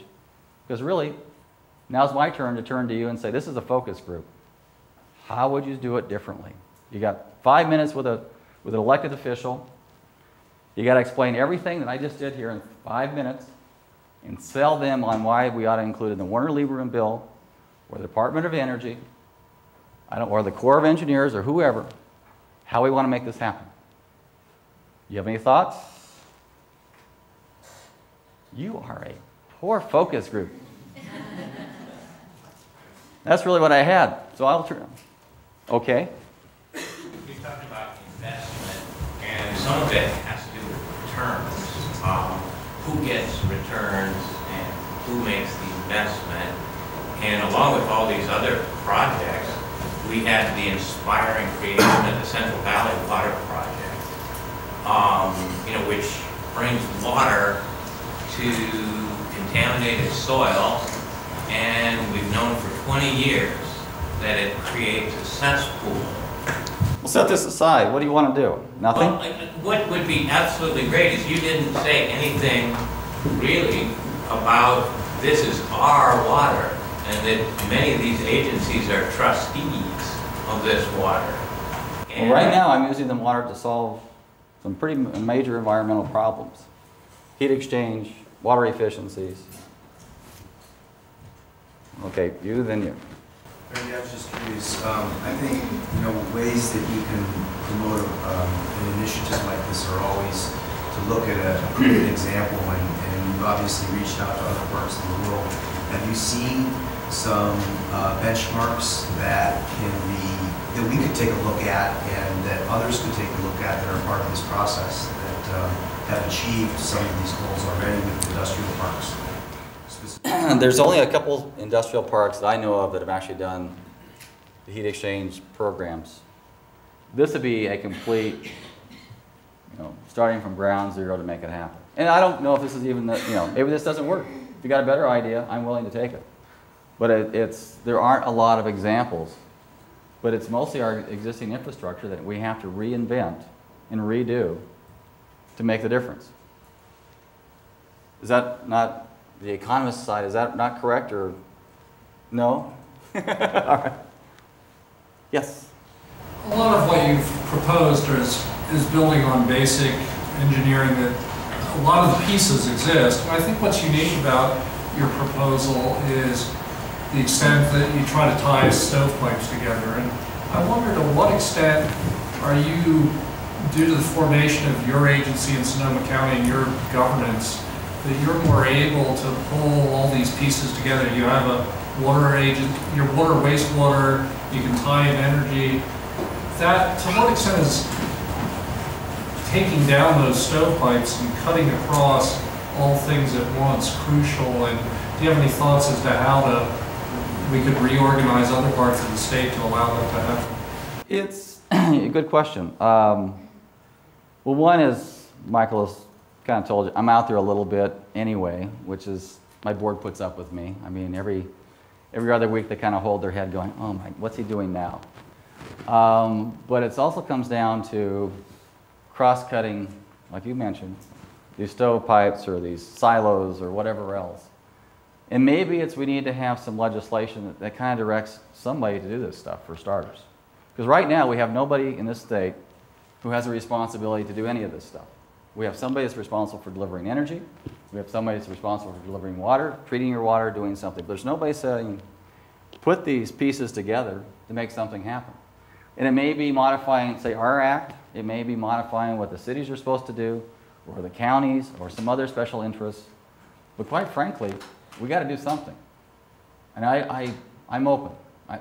C: because really, now's my turn to turn to you and say, this is a focus group. How would you do it differently? You got 5 minutes with a with an elected official. You got to explain everything that I just did here in 5 minutes and sell them on why we ought to include it in the Warner-Lieberman bill or the Department of Energy, or the Corps of Engineers or whoever, how we want to make this happen. You have any thoughts? You are a poor focus group. That's really what I had. So I'll turn. Okay.
E: We talked about investment, and some of it has to do with returns. Who gets returns and who makes the investment? And along with all these other projects, we had the inspiring creation of the Central Valley Water Project, which brings water to contaminated soil, and we've known for 20 years that it creates a cesspool.
C: We'll set this aside. What do you want to do? Nothing?
E: Well, what would be absolutely great is you didn't say anything really about this is our water, and that many of these agencies are trustees of this water.
C: Well, right now I'm using the water to solve some pretty major environmental problems. Heat exchange, water efficiencies. Okay, you, then you.
F: Randy, I was just curious. I think ways that you can promote an initiative like this are always to look at a good example, and you've obviously reached out to other parts of the world. Have you seen some benchmarks that we could take a look at, and that others could take a look at that are part of this process that have achieved some of these goals already with industrial parks?
C: There's only a couple industrial parks that I know of that have actually done the heat exchange programs. This would be a complete, starting from ground zero to make it happen. And I don't know if this is even, maybe this doesn't work. If you got a better idea, I'm willing to take it. But there aren't a lot of examples. But it's mostly our existing infrastructure that we have to reinvent and redo to make the difference. Is that not the economist side? Is that not correct, or no? All right. Yes.
G: A lot of what you've proposed is building on basic engineering that a lot of the pieces exist. I think what's unique about your proposal is the extent that you try to tie stovepipes together. And I wonder, to what extent are you, due to the formation of your agency in Sonoma County and your governance, that you're more able to pull all these pieces together? You have a water agent, your water, wastewater, you can tie in energy. That, to what extent is taking down those stovepipes and cutting across all things at once crucial? And do you have any thoughts as to how we could reorganize other parts of the state to allow that to happen?
C: It's a good question. Well, one is, Michael has kind of told you, I'm out there a little bit anyway, which is, my board puts up with me. I mean, every other week they kind of hold their head going, oh my, what's he doing now? But it also comes down to cross-cutting, like you mentioned, these stovepipes or these silos or whatever else. And maybe we need to have some legislation that kind of directs somebody to do this stuff, for starters. Because right now we have nobody in this state who has a responsibility to do any of this stuff. We have somebody that's responsible for delivering energy. We have somebody that's responsible for delivering water, treating your water, doing something. But there's nobody saying, put these pieces together to make something happen. And it may be modifying, say, our act. It may be modifying what the cities are supposed to do, or the counties, or some other special interests. But quite frankly, we got to do something. And I'm open.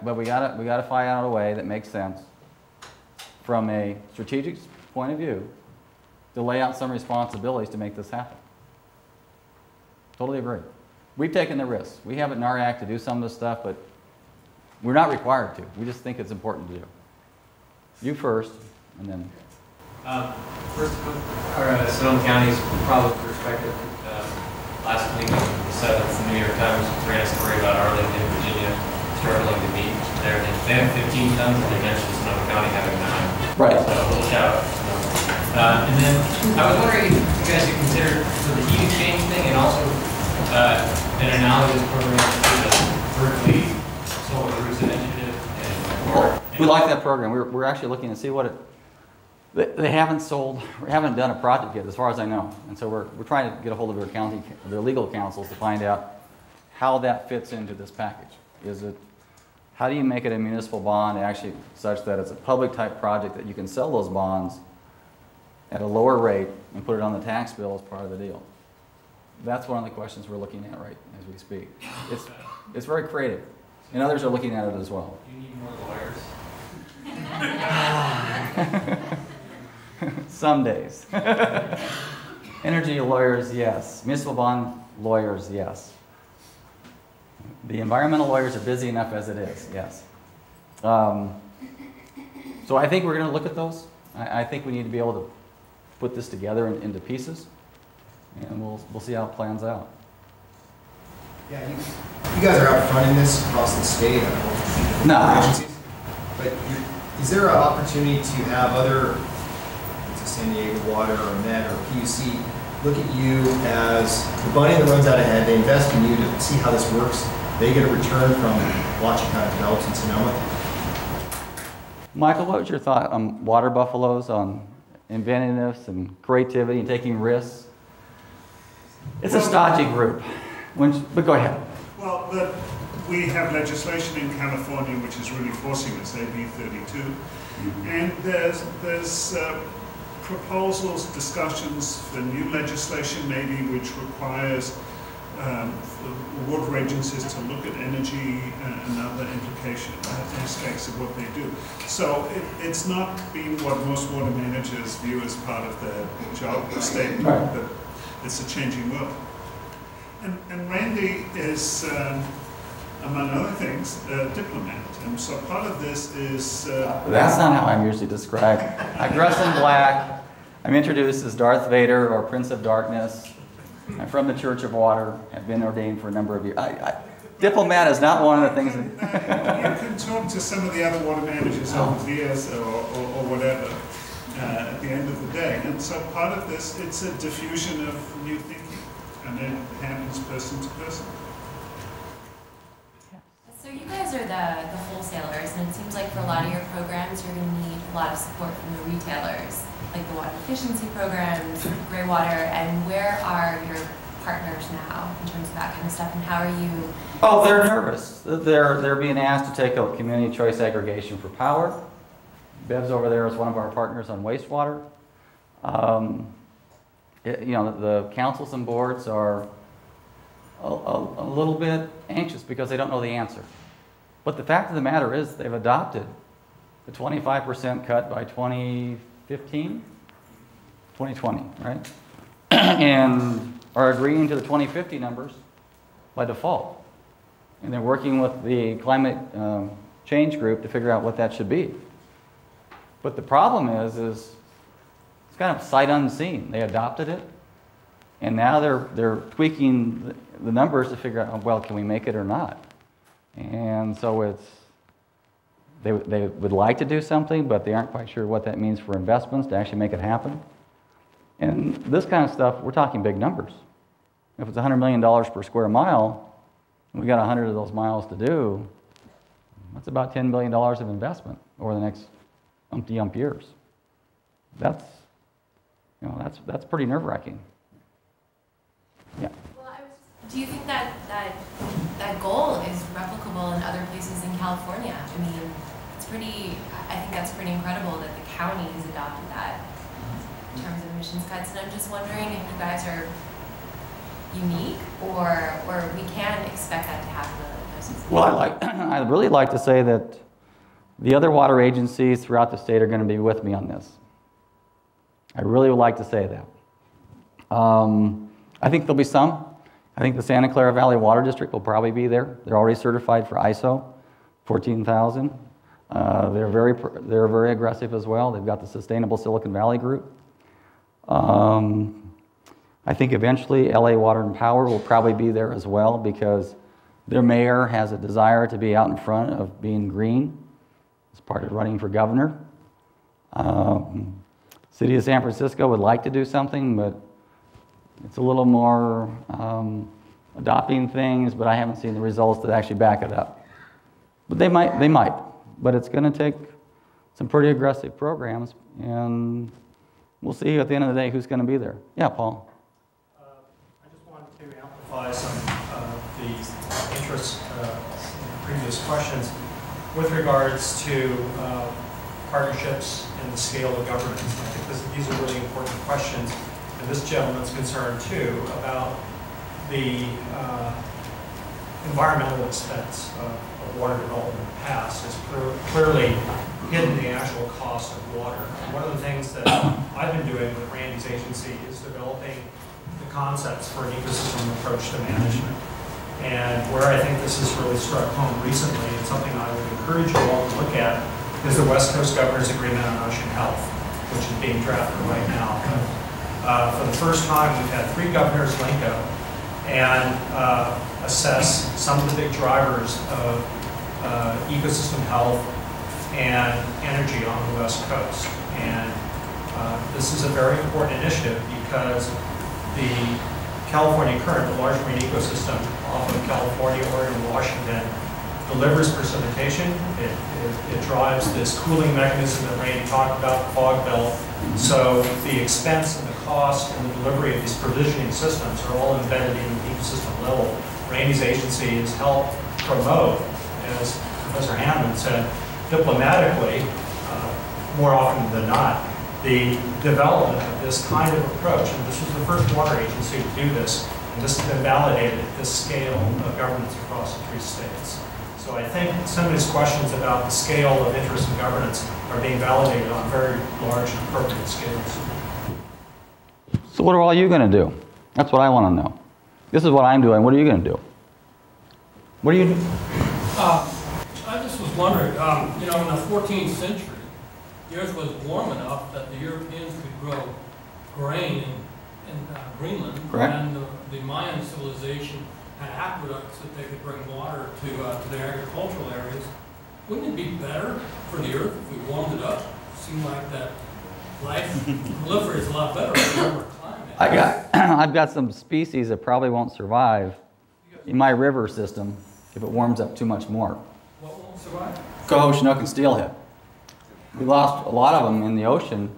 C: But we got to find out a way that makes sense from a strategic point of view to lay out some responsibilities to make this happen. Totally agree. We've taken the risk. We have it in our act to do some of this stuff, but we're not required to. We just think it's important to do. You first, and then.
H: First, our Sonoma County's probably perspective. Last week, the 7th, the New York Times ran a story about Arlington, Virginia, struggling to meet there. They have 15 tons, and they mentioned Sonoma County having 9.
C: Right.
H: So a little shout out to Sonoma. And then I was wondering if you guys could consider the heat exchange thing, and also an analogous program to the Berkeley Solar Roots Initiative.
C: We like that program. We're actually looking to see what They haven't sold, or haven't done a project yet, as far as I know. And so we're trying to get a hold of their legal counsels to find out how that fits into this package. How do you make it a municipal bond actually such that it's a public type project that you can sell those bonds at a lower rate and put it on the tax bill as part of the deal? That's one of the questions we're looking at right as we speak. It's very creative, and others are looking at it as well.
H: Do you need more lawyers?
C: Some days. Energy lawyers, yes. Municipal bond lawyers, yes. The environmental lawyers are busy enough as it is, yes. So I think we're going to look at those. I think we need to be able to put this together into pieces, and we'll see how it plans out.
F: Yeah, you guys are out front in this across the state,
C: No.
F: agencies. But is there an opportunity to have other, San Diego Water or Met or PUC, look at you as the bunny that runs out ahead, they invest in you to see how this works, they get a return from watching how it develops in Sonoma?
C: Michael, what was your thought on water buffaloes, on inventiveness and creativity and taking risks? It's a stodgy group, but go ahead.
B: Well, we have legislation in California which is really forcing us, AB 32, and there's proposals, discussions for new legislation maybe which requires water agencies to look at energy and other aspects of what they do. So it's not been what most water managers view as part of their job statement,
C: Right.
B: but it's a changing world. And Randy is, among other things, a diplomat. And so part of this is...
C: That's not how I'm usually described. I dress in black. I'm introduced as Darth Vader or Prince of Darkness. I'm from the Church of Water. I've been ordained for a number of years. Diplomat is not one of the things that...
B: You can talk to some of the other water managers over the years or whatever at the end of the day. And so part of this, it's a diffusion of new thinking. And it happens person to person.
I: So you guys are the wholesalers, and it seems like for a lot of your programs, you're going to need a lot of support from the retailers, like the water efficiency programs, gray water, and where are your partners now in terms of that kind of stuff, and how are you?
C: Oh, they're nervous. They're being asked to take a community choice aggregation for power. Bev's over there is one of our partners on wastewater. The councils and boards are a little bit anxious because they don't know the answer. But the fact of the matter is they've adopted the 25% cut by 2015, 2020, right? And are agreeing to the 2050 numbers by default. And they're working with the climate change group to figure out what that should be. But the problem is it's kind of sight unseen. They adopted it, and now they're tweaking the numbers to figure out, well, can we make it or not? And so they would like to do something, but they aren't quite sure what that means for investments to actually make it happen. And this kind of stuff, we're talking big numbers. If it's $100 million per square mile, and we got 100 of those miles to do, that's about $10 billion of investment over the next umpty-ump years. That's pretty nerve-wracking. Yeah.
I: Well, do you think that goal is replicable in other places in California? I mean, I think that's pretty incredible that the county has adopted that in terms of emissions cuts. And I'm just wondering if you guys are unique or we can expect that to happen in other places.
C: Well, I'd really like to say that the other water agencies throughout the state are going to be with me on this. I really would like to say that. I think there'll be some. I think the Santa Clara Valley Water District will probably be there. They're already certified for ISO 14,000. They're very aggressive as well. They've got the Sustainable Silicon Valley Group. I think eventually LA Water and Power will probably be there as well because their mayor has a desire to be out in front of being green as part of running for governor. City of San Francisco would like to do something, but it's a little more adopting things, but I haven't seen the results that actually back it up. But they might. But it's going to take some pretty aggressive programs, and we'll see at the end of the day who's going to be there. Yeah, Paul.
J: I just wanted to amplify some of the interest in previous questions with regards to partnerships and the scale of governance. I think these are really important questions. And this gentleman's concerned too about the environmental expense of water development in the past has clearly hidden the actual cost of water. And one of the things that I've been doing with Randy's agency is developing the concepts for an ecosystem approach to management. And where I think this has really struck home recently, and something I would encourage you all to look at, is the West Coast Governor's Agreement on Ocean Health, which is being drafted right now. For the first time, we've had 3 governors link up and assess some of the big drivers of ecosystem health and energy on the West Coast. And this is a very important initiative because the California Current, the large marine ecosystem off of California, Oregon, Washington, delivers precipitation. It drives this cooling mechanism that Randy talked about, the fog belt. So the expense and the cost and the delivery of these provisioning systems are all embedded in the ecosystem level. Randy's agency has helped promote, as Professor Hammond said, diplomatically, more often than not, the development of this kind of approach. And this was the first water agency to do this, and this has been validated at this scale of governance across the 3 states. So I think some of these questions about the scale of interest in governance are being validated on very large and appropriate scales.
C: So what are all you going to do? That's what I want to know. This is what I'm doing. What are you going to do? What are you doing?
G: I just was wondering, you know, in the 14th century, the earth was warm enough that the Europeans could grow grain in Greenland.
C: Correct.
G: And the Mayan civilization had aqueducts that they could bring water to their agricultural areas. Wouldn't it be better for the earth if we warmed it up? It seemed like that life proliferates a lot better in a warmer climate.
C: I've got some species that probably won't survive in my river system if it warms up too much more.
G: What won't survive?
C: Coho, Chinook, and steelhead. We lost a lot of them in the ocean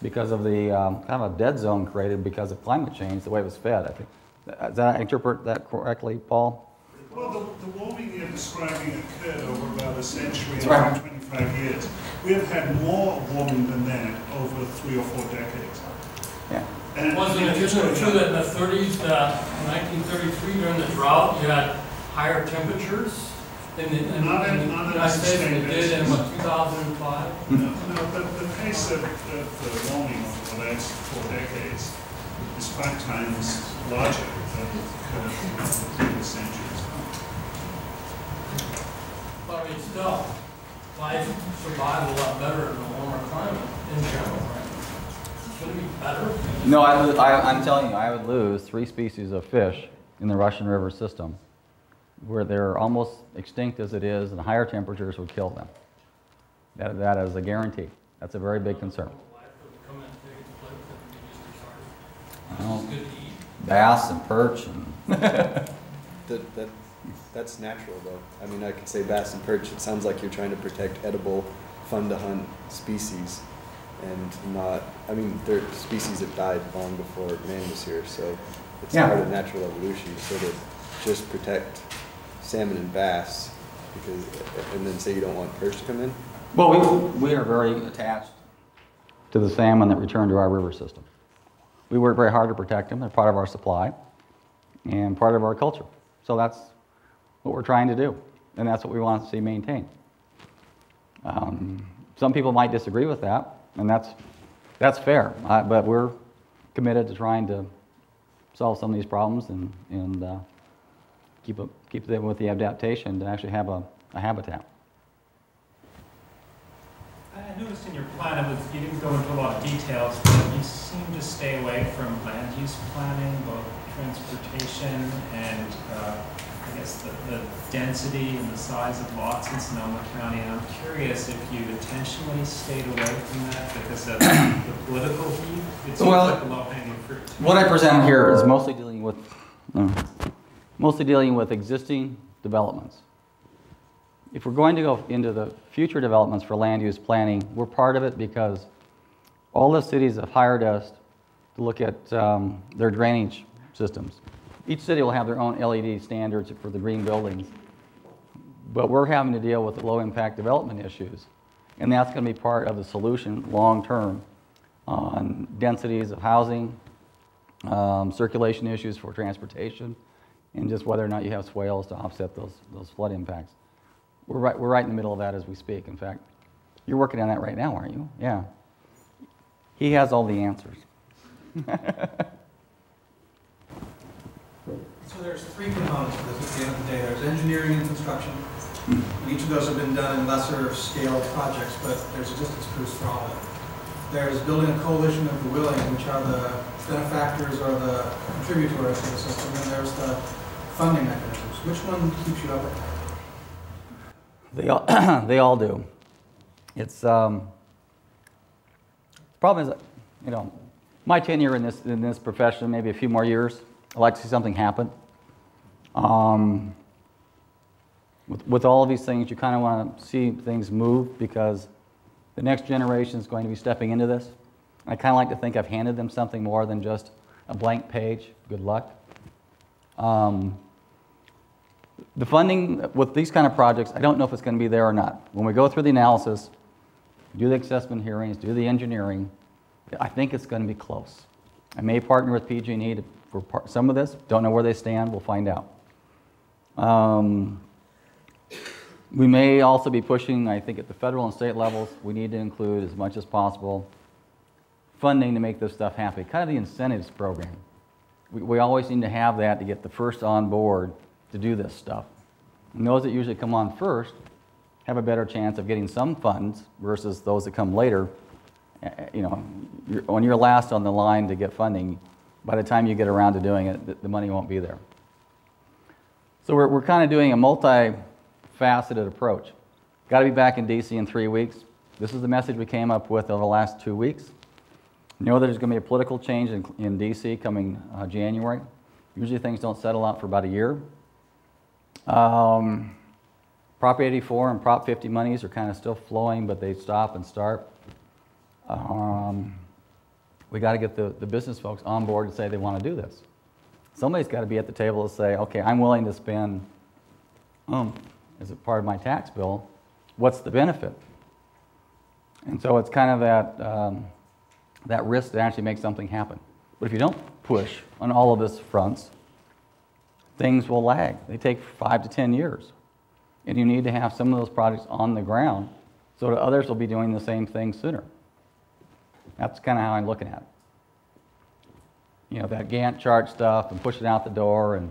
C: because of the kind of a dead zone created because of climate change, the way it was fed, I think. Does that interpret that correctly, Paul?
B: Well, the warming you're describing occurred over about a century and
C: Right.
B: 25 years. We have had more warming than that over 3 or 4 decades.
C: Yeah.
B: And
G: Isn't it true that in the 30s, 1933, during the drought, you had higher temperatures in
B: Not
G: the
B: a
G: United States than it did in,
B: sustained
G: 2005?
B: No, the pace of the warming over the last 4 decades is 5 times larger than it occurred in the previous centuries.
G: But I mean, still, life survives a lot better in a warmer climate in general, right? Shouldn't it be better?
C: No, I'm telling you, I would lose 3 species of fish in the Russian River system where they're almost extinct as it is, and higher temperatures would kill them. That is a guarantee. That's a very big concern. Well, bass and perch and
K: That's natural, though. I mean, I could say bass and perch. It sounds like you're trying to protect edible, fun-to-hunt species, and not. I mean, there are species that died long before man was here, so it's part of natural evolution. So to just protect salmon and bass, because and then say you don't want perch to come in.
C: Well, we are very attached to the salmon that return to our river system. We work very hard to protect them. They're part of our supply and part of our culture. So that's what we're trying to do, and that's what we want to see maintained. Some people might disagree with that, and that's fair. But we're committed to trying to solve some of these problems and keep them with the adaptation to actually have a habitat.
J: I noticed in your plan, you didn't go into a lot of details, but you seem to stay away from land use planning, both transportation and I guess the density and the size of lots in Sonoma County. And I'm curious if you intentionally stayed away from that because of the political heat. It seems like a low-hanging fruit.
C: What I present here is mostly dealing with existing developments. if we're going to go into the future developments for land use planning, we're part of it because all the cities have hired us to look at their drainage systems. Each city will have their own LED standards for the green buildings, but we're having to deal with the low-impact development issues, and that's going to be part of the solution long-term on densities of housing, circulation issues for transportation, and just whether or not you have swales to offset those flood impacts. We're right in the middle of that as we speak. In fact, you're working on that right now, aren't you? Yeah. He has all the answers.
L: So there's three components to this at the end of the day. There's engineering and construction. Each of those have been done in lesser scale projects, but there's a distance proofs for all of it. There's building a coalition of the willing, which are the benefactors or the contributors to the system, and there's the funding mechanisms. Which one keeps you up at night?
C: They all do. It's the problem is, you know, my tenure in this profession, maybe a few more years. I'd like to see something happen. With all of these things, you kind of want to see things move because the next generation is going to be stepping into this. I kind of like to think I've handed them something more than just a blank page. Good luck. The funding with these kind of projects, I don't know if it's going to be there or not. When we go through the analysis, do the assessment hearings, do the engineering, I think it's going to be close. I may partner with PG&E for some of this. Don't know where they stand. We'll find out. We may also be pushing, I think, at the federal and state levels, we need to include as much as possible funding to make this stuff happen. Kind of the incentives program. We always need to have that to get the first on board to do this stuff. And those that usually come on first have a better chance of getting some funds versus those that come later. You know, when you're last on the line to get funding, by the time you get around to doing it, the money won't be there. So we're kind of doing a multi-faceted approach. Got to be back in DC in 3 weeks. This is the message we came up with over the last 2 weeks. You know there's going to be a political change in DC coming January. Usually things don't settle out for about a year. Prop 84 and Prop 50 monies are kind of still flowing, but they stop and start. We got to get the business folks on board to say they want to do this. Somebody's got to be at the table to say, okay, I'm willing to spend, as a part of my tax bill, what's the benefit? And so it's kind of that risk to actually make something happen. But if you don't push on all of this fronts, things will lag. They take 5 to 10 years. And you need to have some of those projects on the ground so that others will be doing the same thing sooner. That's kind of how I'm looking at it. You know, that Gantt chart stuff and pushing out the door and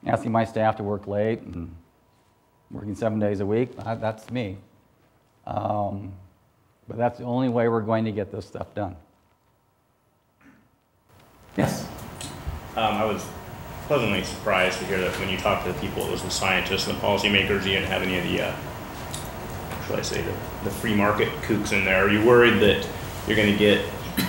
C: asking my staff to work late and working 7 days a week, that's me. But that's the only way we're going to get this stuff done. Yes?
D: I was pleasantly surprised to hear that when you talked to the people, it was the scientists and the policymakers, you didn't have any of the, should I say, the free market kooks in there. Are you worried that you're going to get,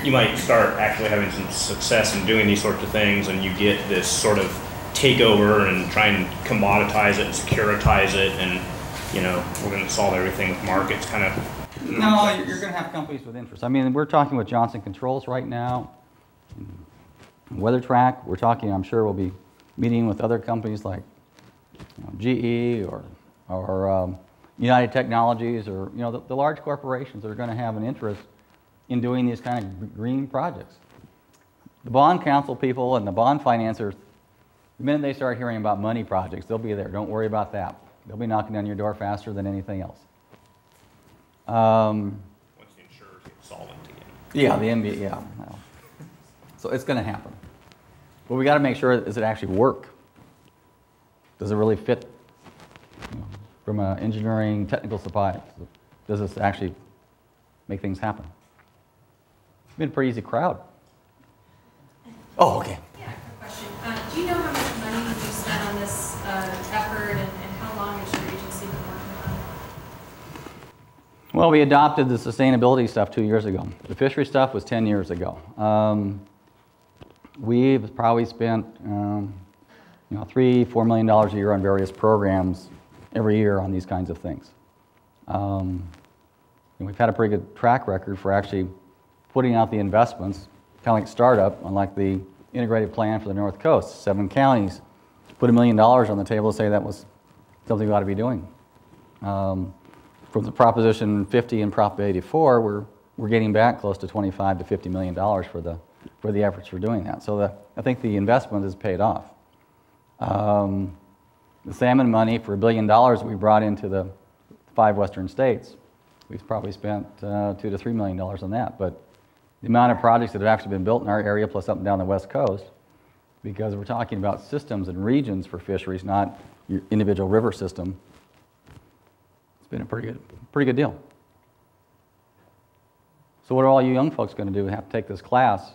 D: you might start actually having some success in doing these sorts of things and you get this sort of takeover and try and commoditize it and securitize it and, you know, we're going to solve everything with markets kind of?
C: No, you're going to have companies with interest. I mean, we're talking with Johnson Controls right now, WeatherTrack. We're talking, I'm sure we'll be meeting with other companies like GE or United Technologies or, you know, the large corporations that are going to have an interest in doing these kind of green projects. The bond council people and the bond financiers, the minute they start hearing about money projects, they'll be there. Don't worry about that. They'll be knocking on your door faster than anything else.
D: Once the insurers get solvent again.
C: Yeah, the MBA, yeah. Well, so it's going to happen. But we got to make sure, does it actually work? Does it really fit from an engineering technical supply? Does this actually make things happen? It's been a pretty easy crowd. Oh, okay.
M: Yeah, quick question. Do you know how much money you spent on this effort and how long has your agency been working on it?
C: Well, we adopted the sustainability stuff 2 years ago. The fishery stuff was 10 years ago. We've probably spent $3-4 million a year on various programs every year on these kinds of things. And we've had a pretty good track record for actually putting out the investments, kind of like startup, unlike the integrated plan for the North Coast. 7 counties put $1 million on the table to say that was something we ought to be doing. From the Proposition 50 and Prop 84, we're getting back close to $25 to $50 million for the efforts for doing that. So I think the investment has paid off. The salmon money for $1 billion that we brought into the 5 western states, we've probably spent $2 to $3 million on that. But the amount of projects that have actually been built in our area, plus up and down the West Coast, because we're talking about systems and regions for fisheries, not your individual river system, it's been a pretty good deal. So what are all you young folks going to do? Have to take this class.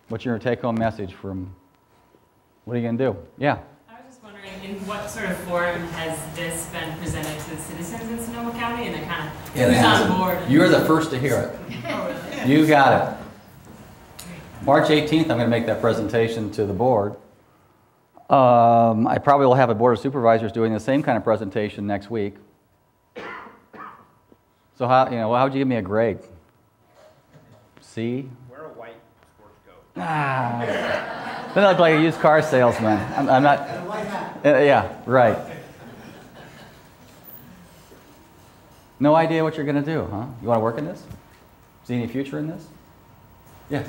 C: What's your take-home message from, what are you going to do? Yeah?
N: I was just wondering, in what sort of forum has this been presented to the citizens in Sonoma County, and then kind of who's on board?
C: You're the first to hear it.
N: Oh, really?
C: You got it. March 18th, I'm going to make that presentation to the board. I probably will have a board of supervisors doing the same kind of presentation next week. So how would you give me a grade? C?
O: Wear a white sport coat.
C: Then I look like a used car salesman. I'm not.
O: And a white hat.
C: Yeah, right. No idea what you're going to do, huh? You want to work in this? See any future in this? Yes.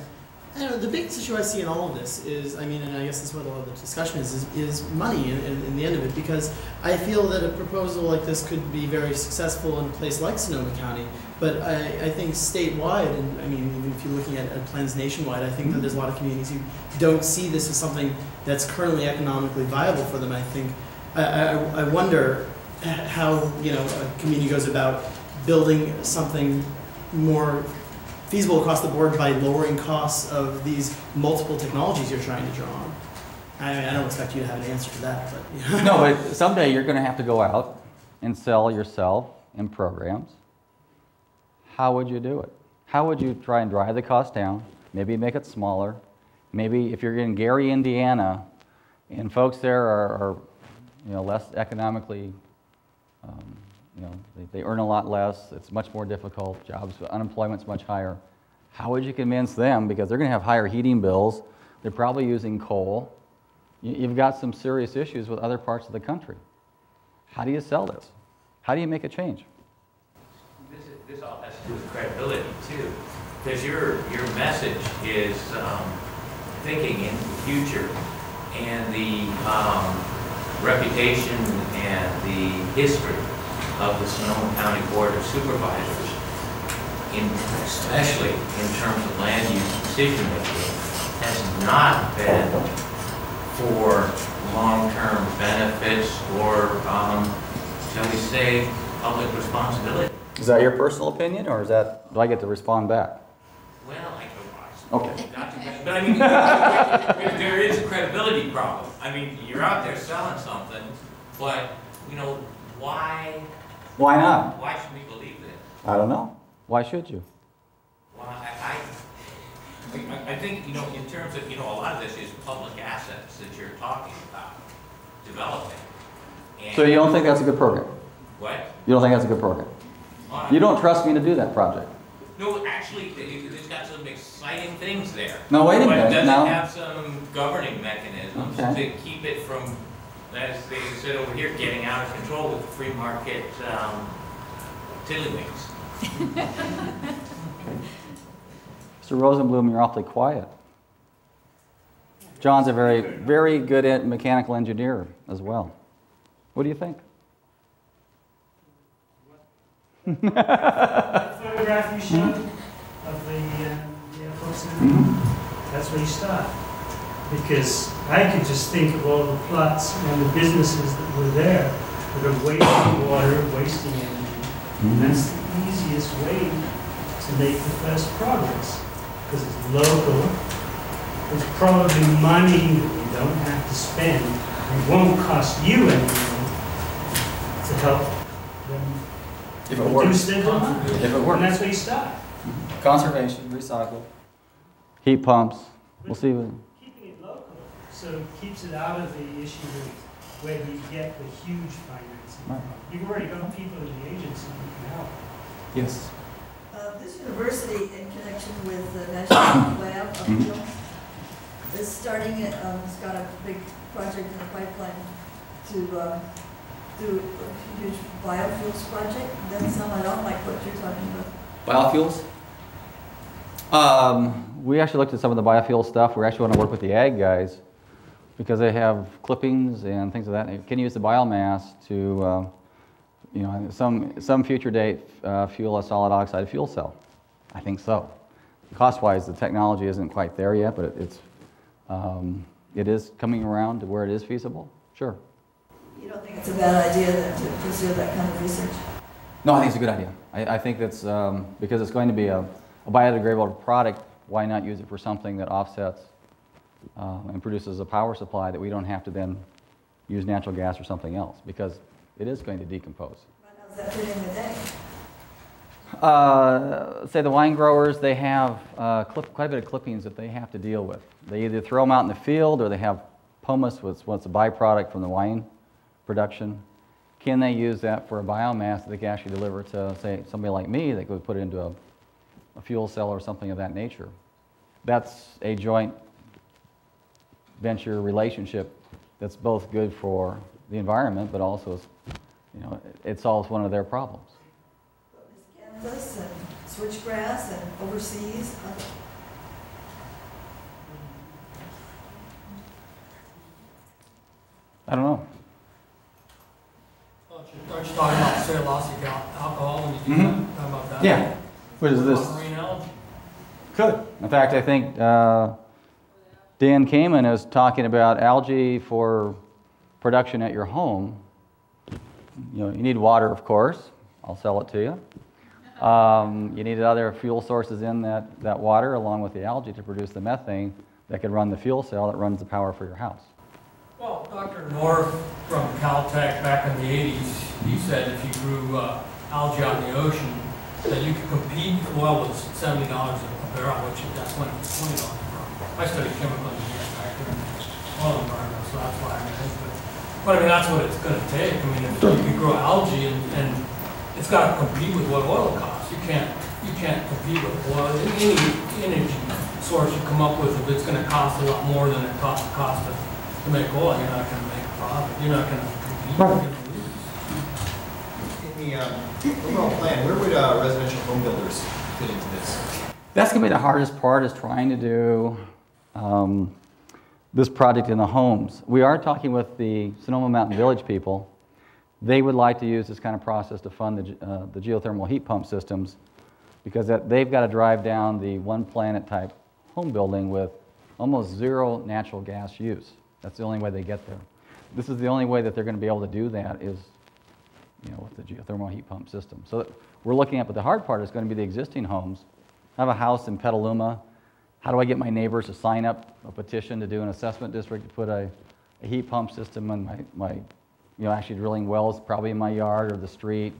P: I don't know, the biggest issue I see in all of this is, I mean, and I guess that's what a lot of the discussion is money in the end of it, because I feel that a proposal like this could be very successful in a place like Sonoma County, but I think statewide, and I mean, even if you're looking at plans nationwide, I think that there's a lot of communities who don't see this as something that's currently economically viable for them. I think, I wonder how, a community goes about building something more feasible across the board by lowering costs of these multiple technologies you're trying to draw on. I don't expect you to have an answer to that, but
C: No, but someday you're going to have to go out and sell yourself in programs. How would you do it? How would you try and drive the cost down? Maybe make it smaller. Maybe if you're in Gary, Indiana, and folks there are less economically, they earn a lot less, it's much more difficult, unemployment's much higher. How would you convince them? Because they're going to have higher heating bills, they're probably using coal. You've got some serious issues with other parts of the country. How do you sell this? How do you make a change?
E: This all has to do with credibility too, because your message is thinking in the future, and the reputation and the history of the Sonoma County Board of Supervisors, especially in terms of land use decision making, has not been for long-term benefits or, shall we say, public responsibility.
C: Is that your personal opinion, or do I get to respond back?
E: Well, I
C: Okay.
E: but I mean, there is a credibility problem. I mean, you're out there selling something, but why?
C: Why not?
E: Why should we believe this?
C: I don't know. Why should you?
E: Well, I think in terms of a lot of this is public assets that you're talking about developing. And
C: So you don't think that's a good program?
E: What?
C: You don't think that's a good program? You don't trust me to do that project?
E: No, actually, it's got some exciting things there.
C: No, wait a minute.
E: But it doesn't
C: Now-
E: have some governing mechanisms
C: Okay.
E: to keep it from, as they said over here, getting out of control with free market tiddlywinks.
C: Mr. Rosenblum, you're awfully quiet. John's a very, very good mechanical engineer as well. What do you think?
Q: Photograph you showed of the folks that's where you start. Because I could just think of all the plots and the businesses that were there that are wasting water, wasting energy. And that's the easiest way to make the first progress. Because it's local. There's probably money that you don't have to spend. It won't cost you anything to help them.
C: If it works.
Q: If
C: it works.
Q: And that's where you start.
C: Conservation, recycle, heat pumps. We'll see.
Q: Keeping it local, so it keeps it out of the issue of where you get the huge financing.
C: Right.
Q: You've already got people in the agency who can help.
C: Yes.
R: This university, in connection with the National Lab of Fuels, is starting it, it's got a big project in the pipeline to do a huge biofuels project. That sounds a lot like what you're talking about.
C: Biofuels? We actually looked at some of the biofuel stuff. We actually want to work with the ag guys because they have clippings and things of that. They can use the biomass to, you know, some future date fuel a solid oxide fuel cell. I think so. Cost-wise, the technology isn't quite there yet, but it is coming around to where it is feasible. Sure.
R: You don't think it's a bad idea to pursue that kind of research?
C: No, I think it's a good idea. I think that's because it's going to be a biodegradable product. Why not use it for something that offsets and produces a power supply that we don't have to then use natural gas or something else, because it is going to decompose.
R: But how's that fit in the day?
C: Say the wine growers, they have quite a bit of clippings that they have to deal with. They either throw them out in the field or they have pomace, what's a byproduct from the wine production. Can they use that for a biomass that they can actually deliver to, say, somebody like me that could put it into a fuel cell or something of that nature? That's a joint venture relationship that's both good for the environment, but also, you know, it solves one of their problems.
R: Miscanthus and switchgrass and overseas.
C: I don't know.
G: Aren't you talking about cellulosic alcohol when you do that? Talking about that?
C: Yeah. What is this?
G: Marine algae?
C: Could. In fact, I think Dan Kamen is talking about algae for production at your home. You know, you need water, of course. I'll sell it to you. You need other fuel sources in that water along with the algae to produce the methane that could run the fuel cell that runs the power for your house.
G: Well, Dr. North from Caltech back in the 80s, he said if you grew algae out in the ocean, that you could compete. Oil was $70 a barrel, which that's when it was $20 a barrel. I studied chemical engineering back there in the oil environment, so that's why I'm into it. But I mean, that's what it's going to take. I mean, if you could grow algae and it's got to compete with what oil costs. You can't compete with oil. Any energy source you come up with, if it's going to cost a lot more than it costs to make oil, you're not going to make a profit. You're not going to compete. You're going to lose.
S: In the overall plan, where would residential home builders fit into this?
C: That's going to be the hardest part, is trying to do this project in the homes. We are talking with the Sonoma Mountain Village people. They would like to use this kind of process to fund the geothermal heat pump systems, because they've got to drive down the one planet type home building with almost zero natural gas use. That's the only way they get there. This is the only way that they're going to be able to do that is, you know, with the geothermal heat pump system. So we're looking at, but the hard part is going to be the existing homes. I have a house in Petaluma. How do I get my neighbors to sign up a petition to do an assessment district to put a heat pump system in my you know, actually drilling wells probably in my yard or the street,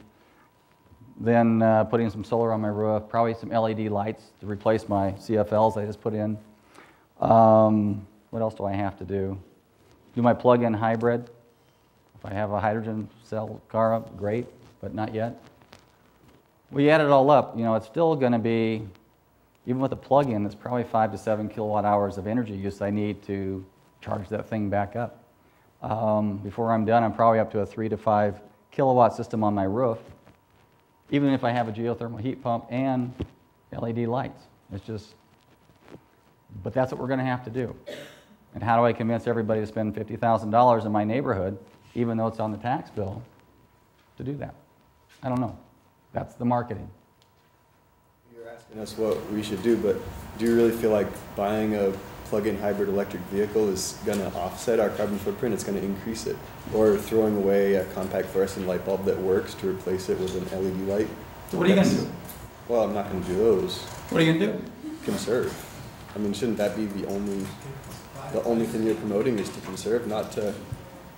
C: then putting some solar on my roof, probably some LED lights to replace my CFLs I just put in. What else do I have to do? Do my plug-in hybrid. If I have a hydrogen cell car up, great, but not yet. We add it all up, you know, it's still going to be, even with a plug-in, it's probably 5 to 7 kilowatt hours of energy use I need to charge that thing back up. Before I'm done, I'm probably up to a 3 to 5 kilowatt system on my roof, even if I have a geothermal heat pump and LED lights. It's just, but that's what we're going to have to do. And how do I convince everybody to spend $50,000 in my neighborhood, even though it's on the tax bill, to do that? I don't know. That's the marketing.
K: You're asking us what we should do, but do you really feel like buying a plug-in hybrid electric vehicle is going to offset our carbon footprint? It's going to increase it? Or throwing away a compact fluorescent light bulb that works to replace it with an LED light?
C: So what are you going to do?
K: Well, I'm not going to do those.
C: What are you going to do?
K: Conserve. I mean, shouldn't that be the only thing you're promoting is to conserve, not to...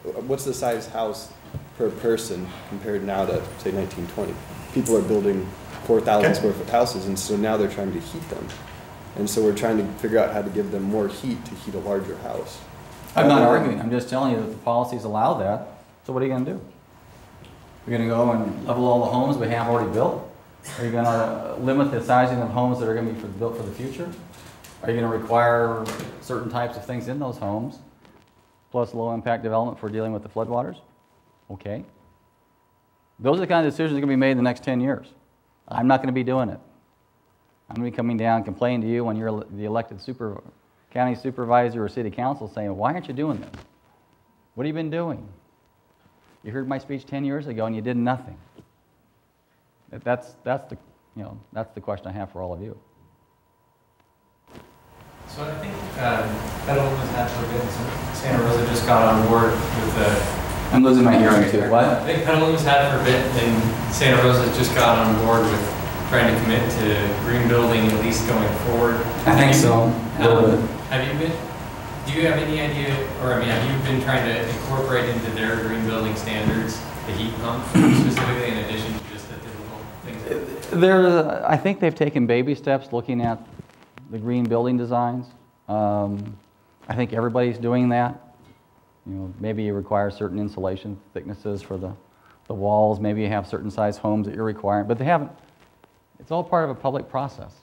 K: What's the size house per person compared now to, say, 1920? People are building 4,000 square foot houses, and so now they're trying to heat them. And so we're trying to figure out how to give them more heat to heat a larger house.
C: I'm not arguing, I'm just telling you that the policies allow that, so what are you gonna do? You're gonna go and level all the homes we have already built? Are you gonna limit the sizing of homes that are gonna be built for the future? Are you gonna require certain types of things in those homes, plus low-impact development for dealing with the floodwaters? Okay. Those are the kind of decisions that are gonna be made in the next 10 years. I'm not gonna be doing it. I'm gonna be coming down, complaining to you when you're the elected county supervisor or city council saying, why aren't you doing this? What have you been doing? You heard my speech 10 years ago and you did nothing. That's the question I have for all of you.
H: So I think Petaluma's had for a bit, and Santa Rosa just got on board with the...
C: I'm losing my hearing too. What?
H: I think Petaluma's had for a bit, and Santa Rosa just got on board with trying to commit to green building at least going forward.
C: I think so. A little bit.
H: Have you been? Do you have any idea, or I mean, have you been trying to incorporate into their green building standards the heat pump specifically, in addition to just the typical things?
C: I think they've taken baby steps looking at the green building designs. I think everybody's doing that. You know, maybe you require certain insulation thicknesses for the walls. Maybe you have certain size homes that you're requiring, but they haven't. It's all part of a public process.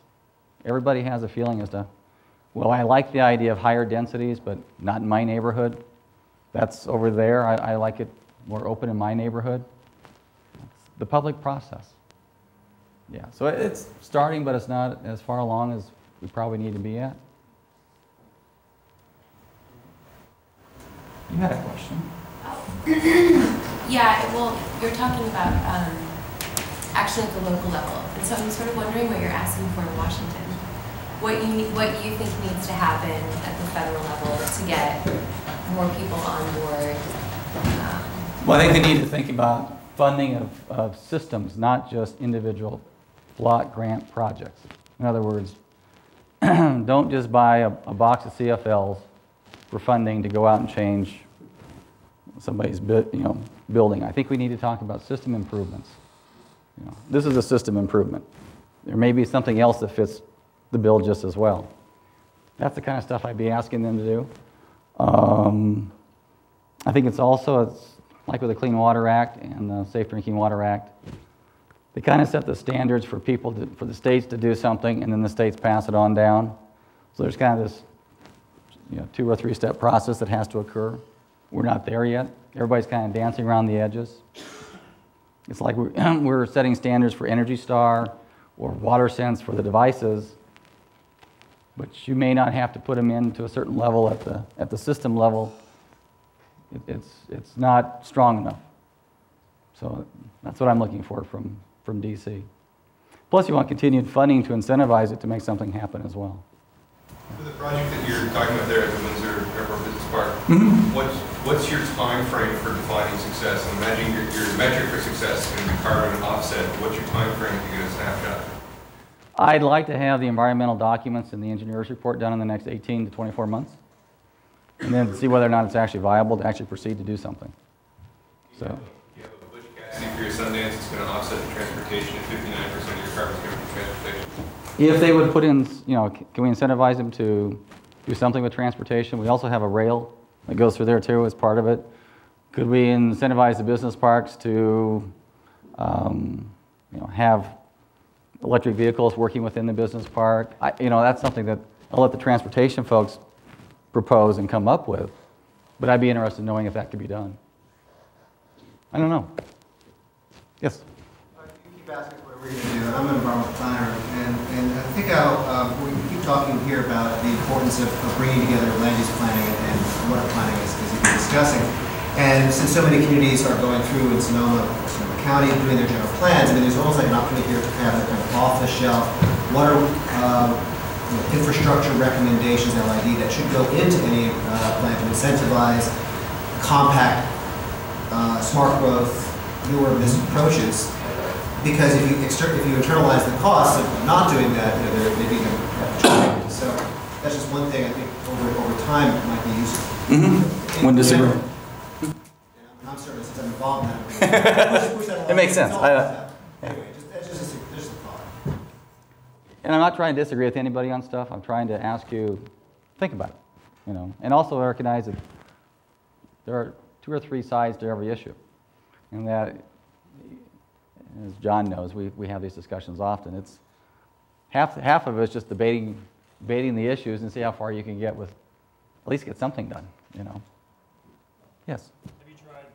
C: Everybody has a feeling as to, well, I like the idea of higher densities, but not in my neighborhood. That's over there. I like it more open in my neighborhood. It's the public process. Yeah, so it's starting, but it's not as far along as we probably need to be at. You had a question.
I: Yeah, well, you're talking about actually at the local level, and so I'm sort of wondering what you're asking for in Washington. What you think needs to happen at the federal level to get more people on board?
C: Well, I think they need to think about funding of systems, not just individual block grant projects. In other words, don't just buy a box of CFLs for funding to go out and change somebody's building. I think we need to talk about system improvements. This is a system improvement. There may be something else that fits the bill just as well. That's the kind of stuff I'd be asking them to do. I think it's like with the Clean Water Act and the Safe Drinking Water Act. They kind of set the standards for for the states to do something, and then the states pass it on down. So there's kind of this 2 or 3 step process that has to occur. We're not there yet. Everybody's kind of dancing around the edges. It's like we're setting standards for Energy Star or WaterSense for the devices, but you may not have to put them into a certain level at the system level. It's not strong enough. So that's what I'm looking for from DC. Plus, you want continued funding to incentivize it to make something happen as well.
O: For the project that you're talking about there at the Windsor Airport Business Park, what's your time frame for defining success? I'm imagining your metric for success is going to be carbon offset. What's your time frame to get a snapshot?
C: I'd like to have the environmental documents and the engineer's report done in the next 18 to 24 months, and then see whether or not it's actually viable to actually proceed to do something. So.
O: You have a Butch Cassidy for your Sundance, it's going to offset the transportation, and 59% of your carbon is going to be transportation.
C: If they would put in, can we incentivize them to do something with transportation? We also have a rail that goes through there too as part of it. Could we incentivize the business parks to, have electric vehicles working within the business park? That's something that I'll let the transportation folks propose and come up with, but I'd be interested in knowing if that could be done. I don't know. Yes?
S: You keep asking what we're going to do. I'm an environmental planner, and I think we keep talking here about the importance of bringing together land use planning and water planning, as you've been discussing. And since so many communities are going through in Sonoma County doing their general plans, there's almost like an opportunity here to have a kind of off-the-shelf water infrastructure recommendations, LID, that should go into any plan to incentivize compact, smart growth, newer business approaches. Because if you internalize the costs of not doing that, there may be no. So that's just one thing I think over time might be useful.
C: Wouldn't disagree.
S: I'm certain since I'm involved in that.
C: It makes sense.
S: Anyway, that's just a thought.
C: And I'm not trying to disagree with anybody on stuff. I'm trying to ask you, think about it, And also recognize that There are 2 or 3 sides to every issue. And that, as John knows, we have these discussions often. It's half of it is just debating the issues and see how far you can get with, at least get something done, you know. Yes?
H: Have you tried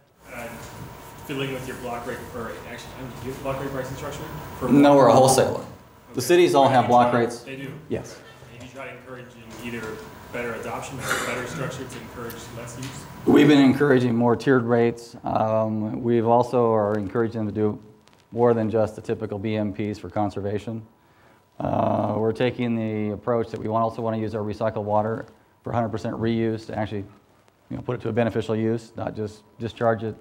H: fiddling with your block rate, or actually, do you have block rate pricing structure?
C: No, we're a wholesaler. Okay. The cities all have block rates.
H: They do?
C: Yes.
H: Have you tried encouraging either better adoption or better structure to encourage less use?
C: We've been encouraging more tiered rates. We've also are encouraging them to do more than just the typical BMPs for conservation. We're taking the approach that we also want to use our recycled water for 100% reuse to actually, you know, put it to a beneficial use, not just discharge it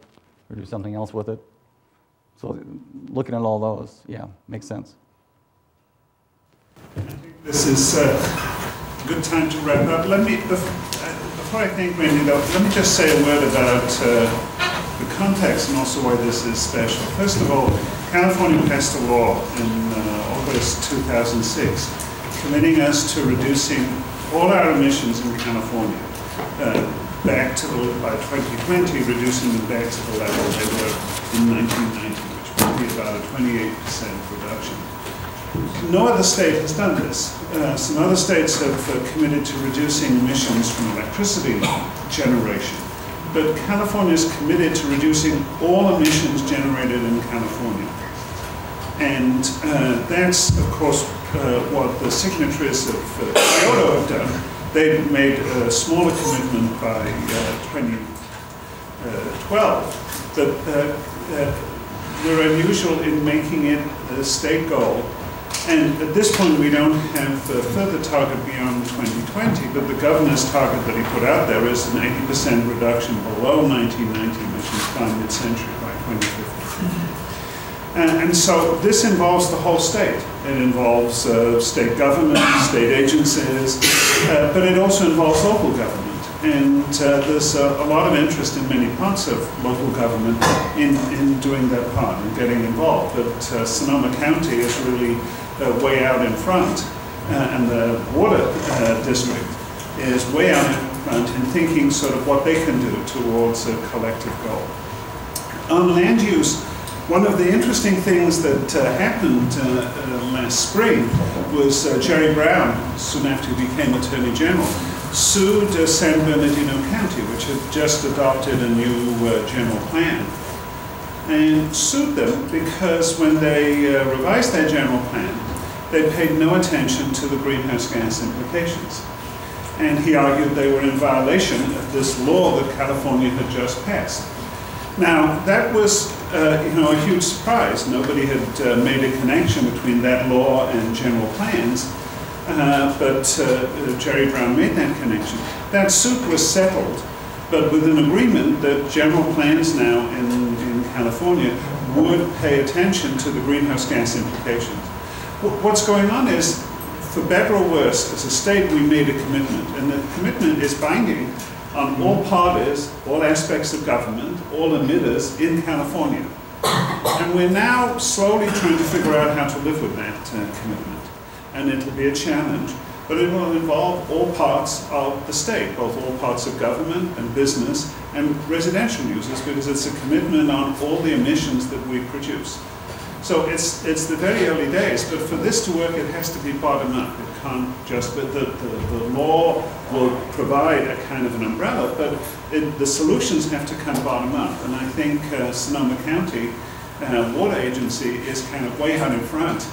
C: or do something else with it. So looking at all those, yeah, makes sense.
B: This is a good time to wrap up. Let me, before I thank Randy, let me just say a word about the context and also why this is special. First of all, California passed a law in August 2006 committing us to reducing all our emissions in California back to by 2020, reducing them back to the level they were in 1990, which would be about a 28% reduction. No other state has done this. Some other states have committed to reducing emissions from electricity generation, but California is committed to reducing all emissions generated in California. And that's, of course, what the signatories of Kyoto have done. They've made a smaller commitment by 2012, but we're unusual in making it a state goal. And at this point, we don't have a further target beyond 2020, but the governor's target that he put out there is an 80% reduction below 1990 emissions by mid-century, by 2050. And so this involves the whole state. It involves state government, state agencies, but it also involves local government. And there's a lot of interest in many parts of local government in doing that part and getting involved. But Sonoma County is really way out in front, and the water district is way out in front in thinking sort of what they can do towards a collective goal. On land use, one of the interesting things that happened last spring was Jerry Brown, soon after he became Attorney General, sued San Bernardino County, which had just adopted a new general plan, and sued them because when they revised their general plan, they paid no attention to the greenhouse gas implications. And he argued they were in violation of this law that California had just passed. Now, that was a huge surprise. Nobody had made a connection between that law and general plans, but Jerry Brown made that connection. That suit was settled, but with an agreement that general plans now in California would pay attention to the greenhouse gas implications. What's going on is, for better or worse, as a state, we made a commitment, and the commitment is binding on all parties, all aspects of government, all emitters in California. And we're now slowly trying to figure out how to live with that commitment. And it'll be a challenge, but it will involve all parts of the state, both all parts of government and business and residential users, because it's a commitment on all the emissions that we produce. So it's the very early days, but for this to work, it has to be bottom up. It can't just, but the law will provide a kind of an umbrella, but the solutions have to come bottom up. And I think Sonoma County Water Agency is kind of way out in front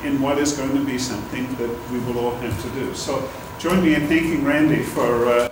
B: in what is going to be something that we will all have to do. So join me in thanking Randy for